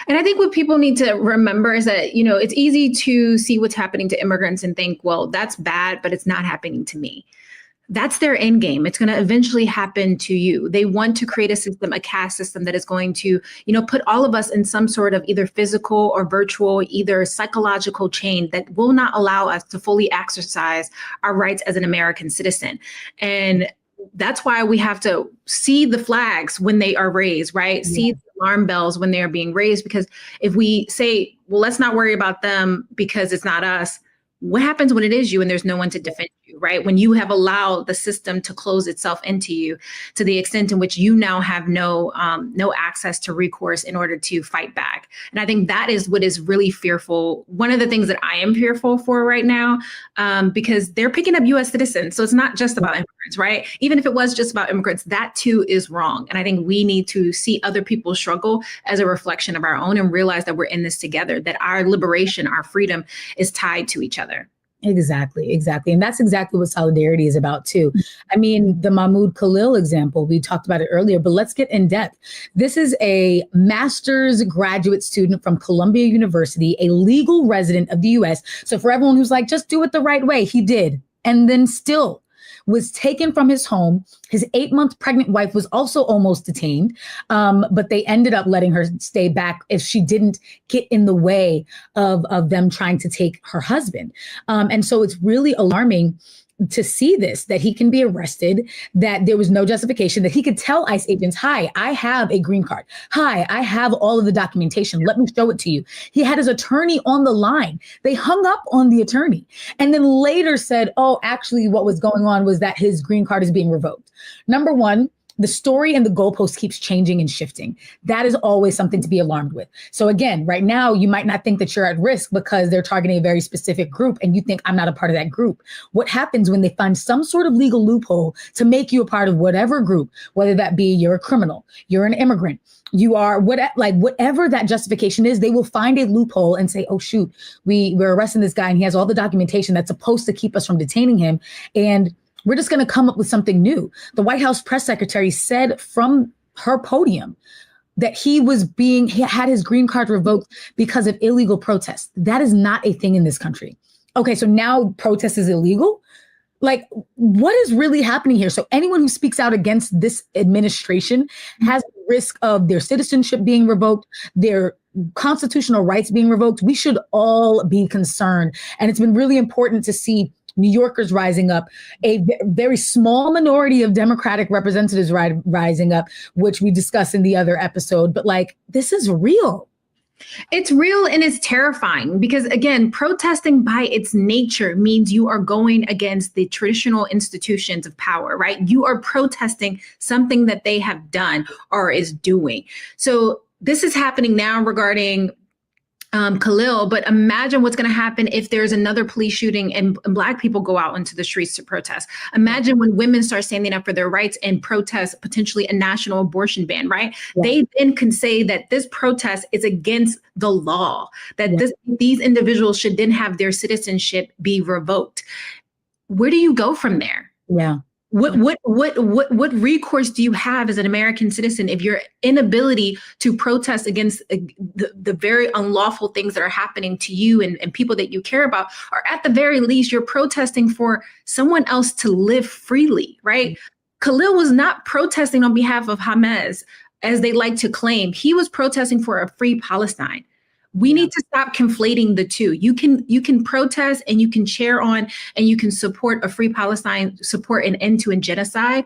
And I think what people need to remember is that, it's easy to see what's happening to immigrants and think, well, that's bad, but it's not happening to me. That's their end game. It's going to eventually happen to you. They want to create a system, a caste system that is going to, put all of us in some sort of either physical or virtual, either psychological chain that will not allow us to fully exercise our rights as an American citizen. And that's why we have to see the flags when they are raised, right? Yeah. See the alarm bells when they are being raised, because if we say, well, let's not worry about them because it's not us, what happens when it is you and there's no one to defend you, right? When you have allowed the system to close itself into you to the extent in which you now have no access to recourse in order to fight back. And I think that is what is really fearful. One of the things that I am fearful for right now, because they're picking up U.S. citizens. So it's not just about immigrants, right? Even if it was just about immigrants, that too is wrong. And I think we need to see other people's struggle as a reflection of our own and realize that we're in this together, that our liberation, our freedom is tied to each other. Exactly. And that's exactly what solidarity is about too. I mean, the Mahmoud Khalil example, we talked about it earlier, but let's get in depth. This is a master's graduate student from Columbia University, a legal resident of the US. So for everyone who's like, just do it the right way, he did. And then still was taken from his home. His 8-month pregnant wife was also almost detained, but they ended up letting her stay back if she didn't get in the way of them trying to take her husband. And so it's really alarming to see this, that he can be arrested, that there was no justification, that he could tell ICE agents, hi, I have a green card. Hi, I have all of the documentation. Let me show it to you. He had his attorney on the line. They hung up on the attorney and then later said, oh, actually what was going on was that his green card is being revoked. Number one, the story and the goalpost keeps changing and shifting. That is always something to be alarmed with. So again, right now, you might not think that you're at risk because they're targeting a very specific group and you think I'm not a part of that group. What happens when they find some sort of legal loophole to make you a part of whatever group, whether that be you're a criminal, you're an immigrant, you are whatever that justification is, they will find a loophole and say, oh, shoot, we're arresting this guy and he has all the documentation that's supposed to keep us from detaining him. And we're just going to come up with something new. The White House press secretary said from her podium that he had his green card revoked because of illegal protests. That is not a thing in this country. Okay, so now protest is illegal? Like, what is really happening here? So anyone who speaks out against this administration has the risk of their citizenship being revoked, their constitutional rights being revoked. We should all be concerned. And it's been really important to see New Yorkers rising up, a very small minority of Democratic representatives rising up, which we discussed in the other episode. But like, this is real. It's real and it's terrifying because, again, protesting by its nature means you are going against the traditional institutions of power, right? You are protesting something that they have done or is doing. So this is happening now regarding Khalil, but imagine what's going to happen if there's another police shooting and Black people go out into the streets to protest. Imagine when women start standing up for their rights and protest potentially a national abortion ban, right? Yeah. They then can say that this protest is against the law, that these individuals should then have their citizenship be revoked. Where do you go from there? Yeah. What recourse do you have as an American citizen if your inability to protest against the very unlawful things that are happening to you and people that you care about, or at the very least, you're protesting for someone else to live freely, right? Khalil was not protesting on behalf of Hamas, as they like to claim. He was protesting for a free Palestine. We need to stop conflating the two. You can protest and you can cheer on and you can support a free Palestine, support an end to a genocide,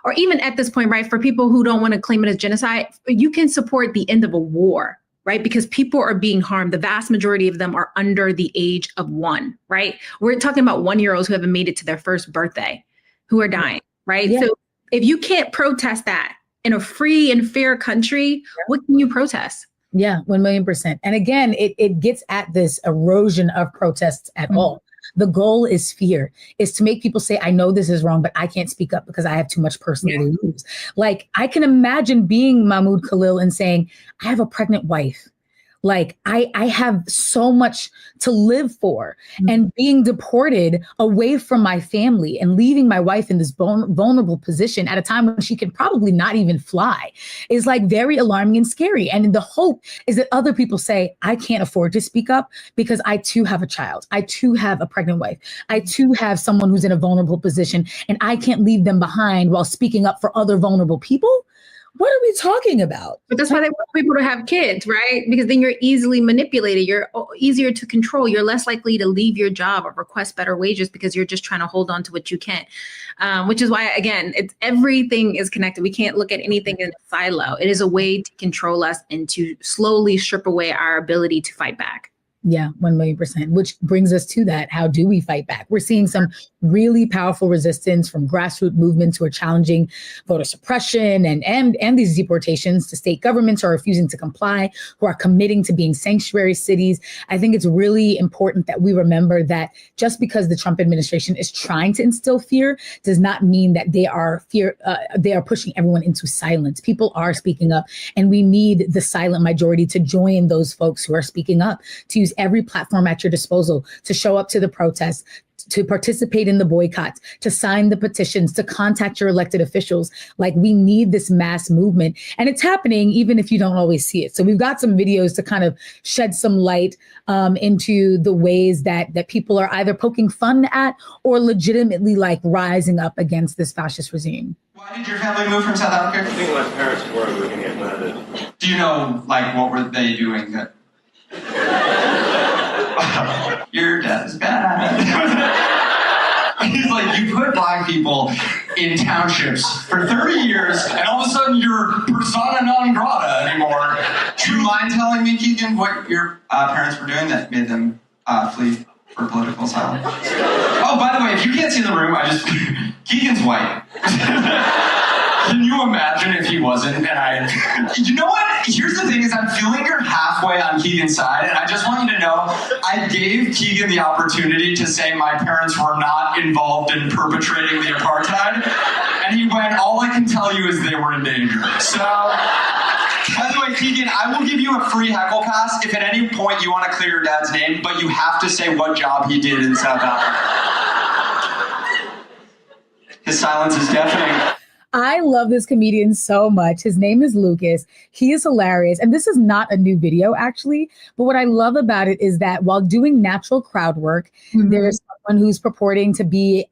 or even at this point, right, for people who don't want to claim it as genocide, you can support the end of a war, right? Because people are being harmed. The vast majority of them are under the age of 1, right? We're talking about 1-year-olds who haven't made it to their first birthday, who are dying, right? Yeah. So if you can't protest that in a free and fair country, what can you protest? Yeah, 1,000,000%. And again, it gets at this erosion of protests at all. The goal is fear, is to make people say, I know this is wrong, but I can't speak up because I have too much personally to lose. Like, I can imagine being Mahmoud Khalil and saying, I have a pregnant wife. Like I have so much to live for, and being deported away from my family and leaving my wife in this vulnerable position at a time when she can probably not even fly is like very alarming and scary. And the hope is that other people say, I can't afford to speak up because I too have a child. I too have a pregnant wife. I too have someone who's in a vulnerable position, and I can't leave them behind while speaking up for other vulnerable people. What are we talking about? But that's why they want people to have kids, right? Because then you're easily manipulated. You're easier to control. You're less likely to leave your job or request better wages because you're just trying to hold on to what you can. Which is why, again, everything is connected. We can't look at anything in a silo. It is a way to control us and to slowly strip away our ability to fight back. Yeah, 1,000,000%, which brings us to that. How do we fight back? We're seeing some really powerful resistance from grassroots movements who are challenging voter suppression and these deportations to state governments who are refusing to comply, who are committing to being sanctuary cities. I think it's really important that we remember that just because the Trump administration is trying to instill fear does not mean that they are pushing everyone into silence. People are speaking up, and we need the silent majority to join those folks who are speaking up, to use every platform at your disposal to show up to the protests, to participate in the boycotts, to sign the petitions, to contact your elected officials. Like, we need this mass movement, and it's happening even if you don't always see it. So we've got some videos to kind of shed some light into the ways that people are either poking fun at or legitimately like rising up against this fascist regime. Why did your family move from South Africa? I think my parents were looking at landed. Do you know, like, what were they doing that... Your dad is bad. He's like, you put black people in townships for 30 years, and all of a sudden you're persona non grata anymore. Do you mind telling me, Keegan, what your parents were doing that made them flee for political asylum? Oh, by the way, if you can't see the room, Keegan's white. Can you imagine if he wasn't? You know what? Here's the thing is I'm feeling you're halfway on Keegan's side, and I just want you to know I gave Keegan the opportunity to say my parents were not involved in perpetrating the apartheid, and he went, all I can tell you is they were in danger. So, by the way, Keegan, I will give you a free heckle pass if at any point you want to clear your dad's name, but you have to say what job he did in South Africa. His silence is deafening. I love this comedian so much. His name is Lucas. He is hilarious. And this is not a new video, actually. But what I love about it is that while doing natural crowd work, there's someone who's purporting to be,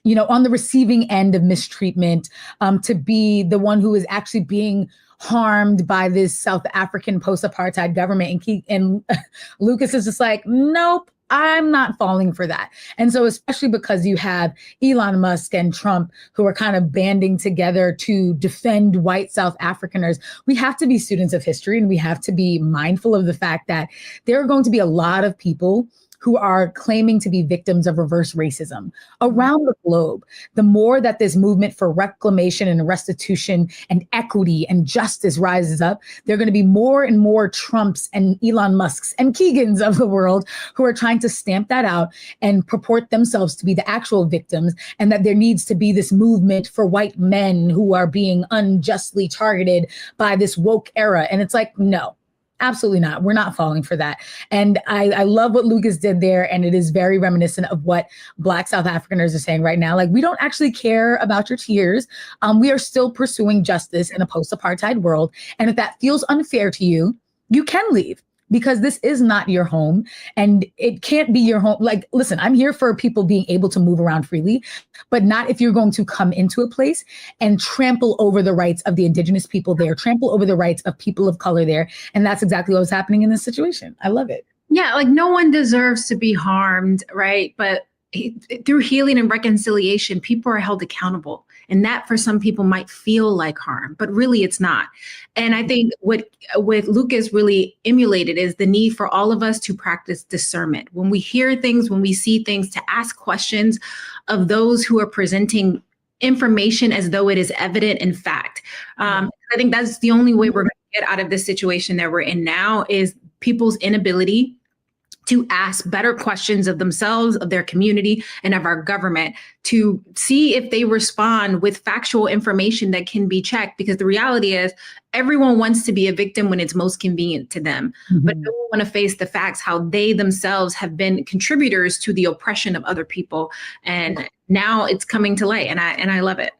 you know, on the receiving end of mistreatment, to be the one who is actually being harmed by this South African post-apartheid government. And Lucas is just like, nope. I'm not falling for that. And so especially because you have Elon Musk and Trump who are kind of banding together to defend white South Africaners, we have to be students of history, and we have to be mindful of the fact that there are going to be a lot of people who are claiming to be victims of reverse racism around the globe. The more that this movement for reclamation and restitution and equity and justice rises up, there are going to be more and more Trumps and Elon Musks and Keegans of the world who are trying to stamp that out and purport themselves to be the actual victims, and that there needs to be this movement for white men who are being unjustly targeted by this woke era. And it's like, no. Absolutely not. We're not falling for that. And I love what Lucas did there. And it is very reminiscent of what Black South Africaners are saying right now. Like, we don't actually care about your tears. We are still pursuing justice in a post-apartheid world. And if that feels unfair to you, you can leave, because this is not your home, and it can't be your home. Like, listen, I'm here for people being able to move around freely, but not if you're going to come into a place and trample over the rights of the indigenous people there, trample over the rights of people of color there. And that's exactly what was happening in this situation. I love it. Yeah, like, no one deserves to be harmed, right? But through healing and reconciliation, people are held accountable. And that for some people might feel like harm, but really it's not. And I think what Lucas really emulated is the need for all of us to practice discernment. When we hear things, when we see things, to ask questions of those who are presenting information as though it is evident in fact. I think that's the only way we're going to get out of this situation that we're in now, is people's inability to ask better questions of themselves, of their community, and of our government, to see if they respond with factual information that can be checked. Because the reality is everyone wants to be a victim when it's most convenient to them, but no one want to face the facts, how they themselves have been contributors to the oppression of other people. And now it's coming to light, and I love it.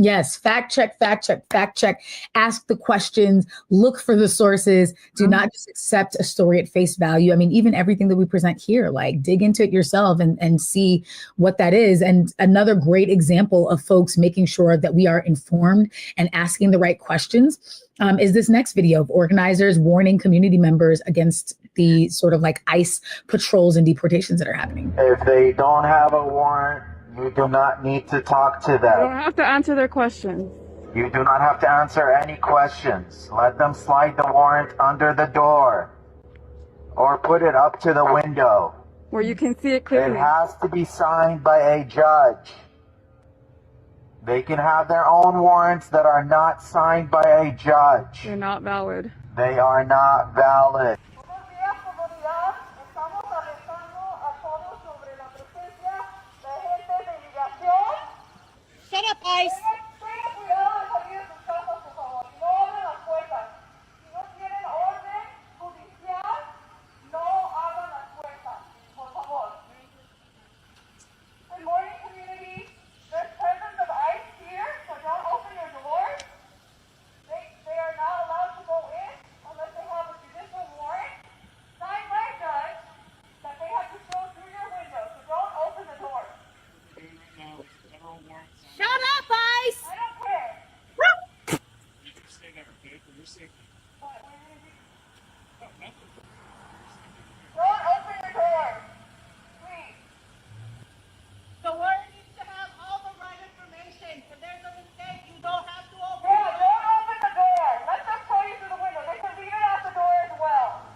Yes. Fact check, fact check, fact check. Ask the questions, look for the sources. Do not just accept a story at face value. I mean, even everything that we present here, like dig into it yourself and see what that is. And another great example of folks making sure that we are informed and asking the right questions is this next video of organizers warning community members against the sort of like ICE patrols and deportations that are happening. If they don't have a warrant, you do not need to talk to them. You don't have to answer their questions. You do not have to answer any questions. Let them slide the warrant under the door or put it up to the window. Where you can see it clearly. It has to be signed by a judge. They can have their own warrants that are not signed by a judge. They're not valid. They are not valid. Shut up, ICE. Good morning, community. There's presence of ICE here, so don't open your doors. They are not allowed to go in unless they have a judicial warrant signed by a judge that they have to show through your window, so don't open the door. Shut up, ICE. I don't care. Stay there, okay? For your safety. Don't open your door. Please. The warrant needs to have all the right information. If there's a mistake, you don't have to open Yeah, it. don't open the door. Let them show you through the window. They can leave it out the door as well.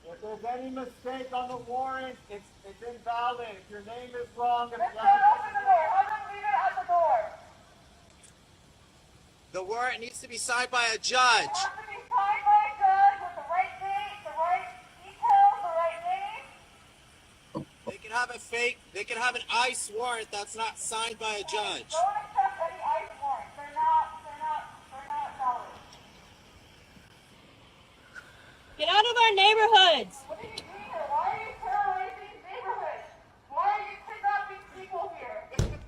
If there's any mistake on the warrant, it's invalid. If your name is wrong, Let's not open the door. Have them leave it at the door. the warrant needs to be signed by a judge. It has to be signed by a judge with the right date, the right details, the right name. They can have an ICE warrant that's not signed by a judge. Don't accept any ICE warrants. They're not valid. Get out of our neighborhoods. What are you doing here? Why are you terrorizing these neighborhoods? Why are you kidnapping people here? We do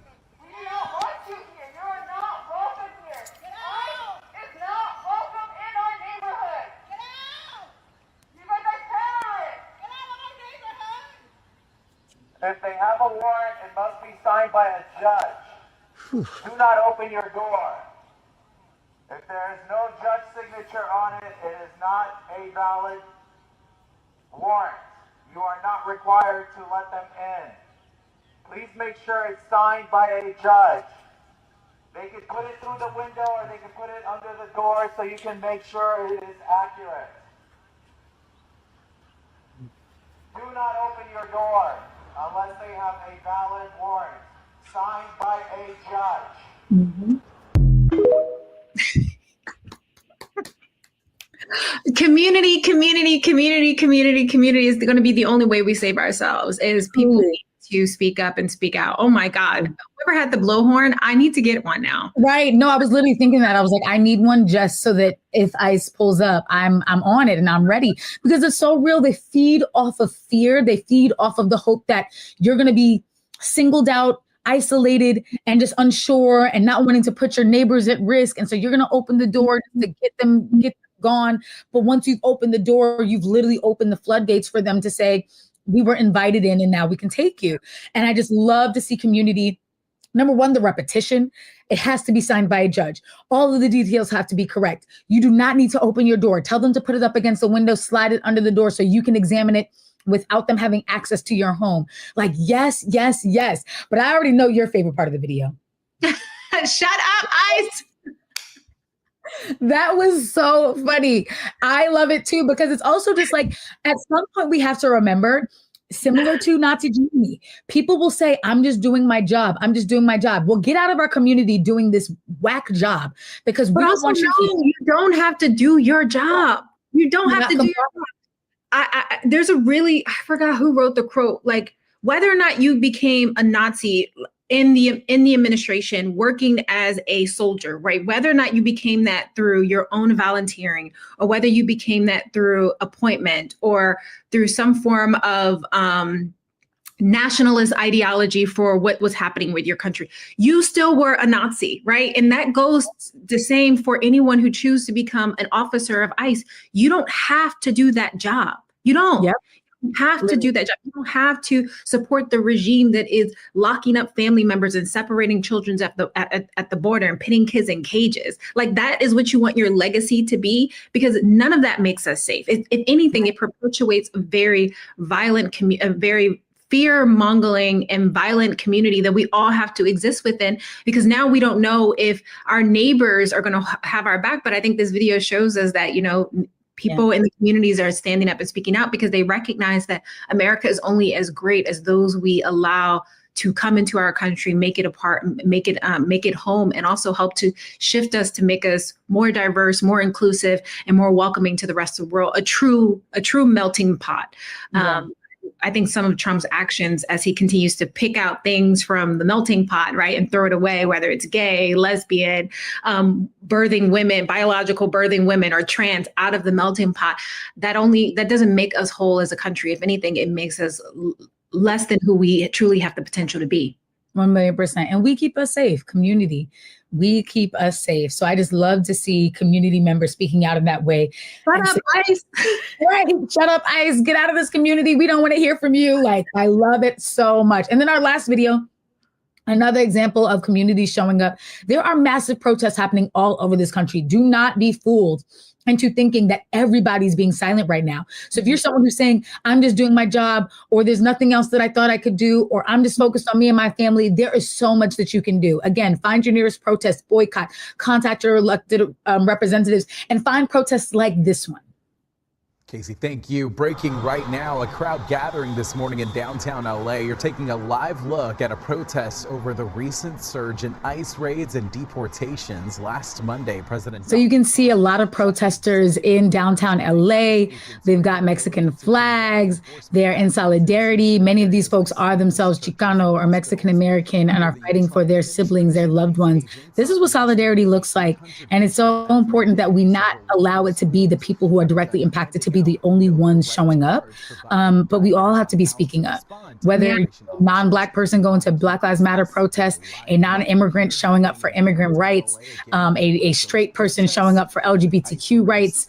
not want you here. You are not welcome here. ICE is not welcome in our neighborhood. Get out. You guys are terrorists. Get out of our neighborhood. If they have a warrant, it must be signed by a judge. Do not open your door. If there is no judge signature on it, it is not a valid warrant. You are not required to let them in. Please make sure it's signed by a judge. They can put it through the window or they can put it under the door so you can make sure it is accurate. Do not open your door unless they have a valid warrant signed by a judge. Community is going to be the only way we save ourselves. Is people need to speak up and speak out. Oh my God. Whoever had the blowhorn, I need to get one now. Right. No, I was literally thinking that. I was like, I need one just so that if ICE pulls up, I'm on it and I'm ready, because it's so real. They feed off of fear. They feed off of the hope that you're going to be singled out, isolated, and just unsure and not wanting to put your neighbors at risk. And so you're going to open the door to get them gone. But once you've opened the door, you've literally opened the floodgates for them to say, we were invited in and now we can take you. And I just love to see community. Number one, the repetition. It has to be signed by a judge. All of the details have to be correct. You do not need to open your door. Tell them to put it up against the window, slide it under the door so you can examine it without them having access to your home. Like, yes. But I already know your favorite part of the video. Shut up, ICE. That was so funny. I love it too, because it's also just like, at some point we have to remember, similar to Nazi Germany, people will say, I'm just doing my job. Well, get out of our community doing this whack job, because we don't want you don't have to do your job. You don't have to do your job. There's I forgot who wrote the quote, like whether or not you became a Nazi in the administration working as a soldier, right? Whether or not you became that through your own volunteering, or whether you became that through appointment or through some form of nationalist ideology for what was happening with your country, you still were a Nazi, right? And that goes the same for anyone who chooses to become an officer of ICE. You don't have to do that job. You don't. Yep. You have to do that job. You don't have to support the regime that is locking up family members and separating children at the border and pitting kids in cages. Like, that is what you want your legacy to be, because none of that makes us safe. If anything, it perpetuates a very violent, a very fear-mongering and violent community that we all have to exist within, because now we don't know if our neighbors are going to have our back. But I think this video shows us that, people in the communities are standing up and speaking out because they recognize that America is only as great as those we allow to come into our country, make it a part, make it home, and also help to shift us to make us more diverse, more inclusive, and more welcoming to the rest of the world. A true melting pot. I think some of Trump's actions, as he continues to pick out things from the melting pot, right, and throw it away, whether it's gay, lesbian, birthing women, biological birthing women, or trans, out of the melting pot, that doesn't make us whole as a country. If anything, it makes us less than who we truly have the potential to be. 1,000,000%. And we keep us safe, community. We keep us safe. So I just love to see community members speaking out in that way. Shut up, ICE. Right. Shut up, ICE. Get out of this community. We don't want to hear from you. Like, I love it so much. And then our last video, another example of communities showing up. There are massive protests happening all over this country. Do not be fooled into thinking that everybody's being silent right now. So if you're someone who's saying, I'm just doing my job, or there's nothing else that I thought I could do, or I'm just focused on me and my family, there is so much that you can do. Again, find your nearest protest, boycott, contact your elected representatives, and find protests like this one. Casey, thank you. Breaking right now, a crowd gathering this morning in downtown LA. You're taking a live look at a protest over the recent surge in ICE raids and deportations. Last Monday, So you can see a lot of protesters in downtown LA. They've got Mexican flags. They're in solidarity. Many of these folks are themselves Chicano or Mexican American and are fighting for their siblings, their loved ones. This is what solidarity looks like. And it's so important that we not allow it to be the people who are directly impacted to be the only ones showing up. But we all have to be speaking up, whether a non-Black person going to Black Lives Matter protests, a non-immigrant showing up for immigrant rights, a straight person showing up for LGBTQ rights.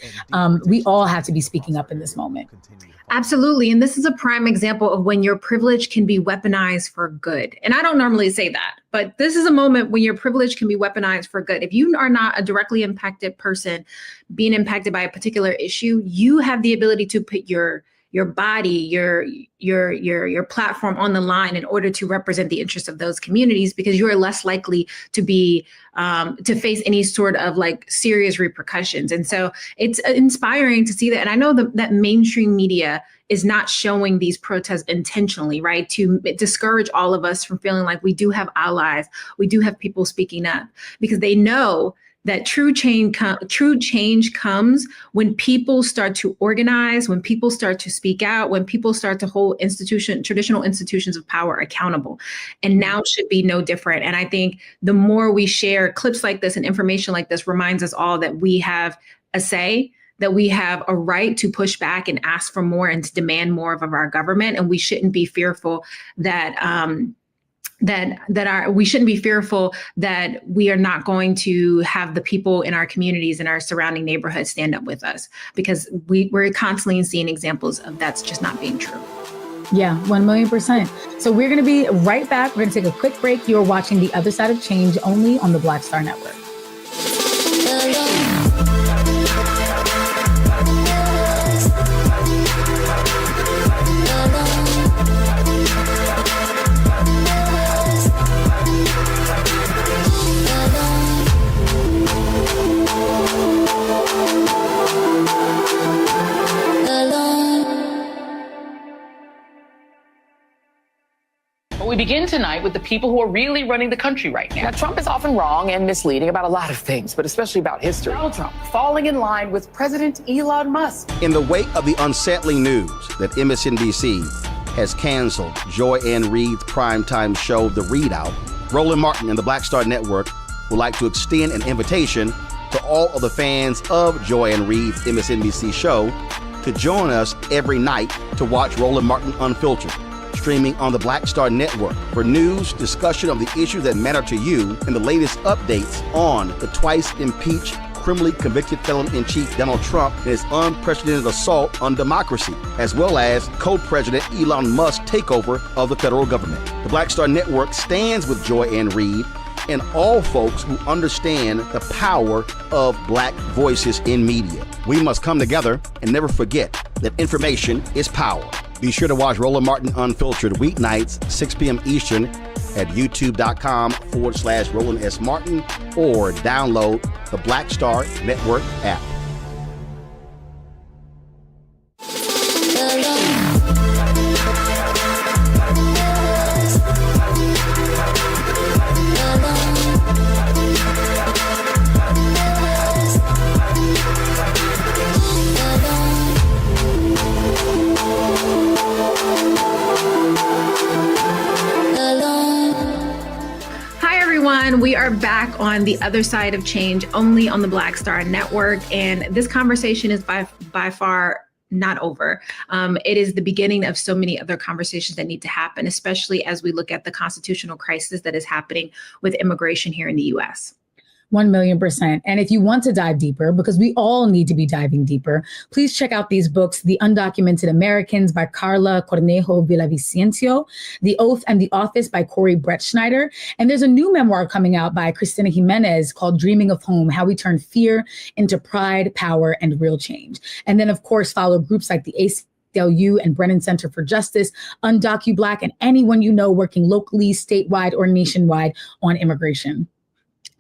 We all have to be speaking up in this moment. Absolutely. And this is a prime example of when your privilege can be weaponized for good. And I don't normally say that, but this is a moment when your privilege can be weaponized for good. If you are not a directly impacted person being impacted by a particular issue, you have the ability to put your body, your platform on the line in order to represent the interests of those communities, because you are less likely to be to face any sort of like serious repercussions. And so it's inspiring to see that. And I know that mainstream media is not showing these protests intentionally, right, to discourage all of us from feeling like we do have allies, we do have people speaking up, because they know that true change comes when people start to organize, when people start to speak out, when people start to hold traditional institutions of power accountable. And now should be no different. And I think the more we share clips like this and information like this reminds us all that we have a say, that we have a right to push back and ask for more and to demand more of our government. And we shouldn't be fearful that we shouldn't be fearful that we are not going to have the people in our communities and our surrounding neighborhoods stand up with us, because we're constantly seeing examples of that's just not being true. Yeah, 1,000,000%. So we're going to be right back. We're going to take a quick break. You're watching The Other Side of Change only on the Black Star Network. But we begin tonight with the people who are really running the country right now. Now, Trump is often wrong and misleading about a lot of things, but especially about history. Donald Trump falling in line with President Elon Musk. In the wake of the unsettling news that MSNBC has canceled Joy Ann Reid's primetime show, The Readout, Roland Martin and the Black Star Network would like to extend an invitation to all of the fans of Joy Ann Reid's MSNBC show to join us every night to watch Roland Martin Unfiltered, streaming on the Black Star Network for news, discussion of the issues that matter to you, and the latest updates on the twice impeached, criminally convicted felon-in-chief Donald Trump and his unprecedented assault on democracy, as well as co-president Elon Musk's takeover of the federal government. The Black Star Network stands with Joy Ann Reid and all folks who understand the power of Black voices in media. We must come together and never forget that information is power. Be sure to watch Roland Martin Unfiltered weeknights, 6 p.m. Eastern at youtube.com/Roland S. Martin or download the Black Star Network app. We are back on the other side of change, only on the Black Star Network, and this conversation is by far not over. It is the beginning of so many other conversations that need to happen, especially as we look at the constitutional crisis that is happening with immigration here in the U.S. 1,000,000%. And if you want to dive deeper, because we all need to be diving deeper, please check out these books, The Undocumented Americans by Carla Cornejo Villavicencio, The Oath and the Office by Corey Brettschneider. And there's a new memoir coming out by Cristina Jimenez called Dreaming of Home, How We Turn Fear into Pride, Power, and Real Change. And then, of course, follow groups like the ACLU and Brennan Center for Justice, UndocuBlack, and anyone you know working locally, statewide, or nationwide on immigration.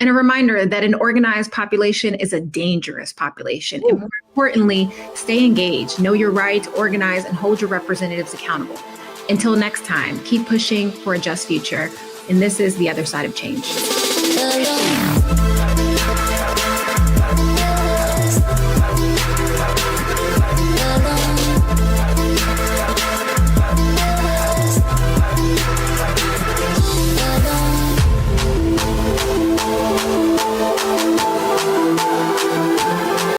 And a reminder that an organized population is a dangerous population. And more importantly, stay engaged, know your rights, organize, and hold your representatives accountable. Until next time, keep pushing for a just future. And this is The Other Side of Change.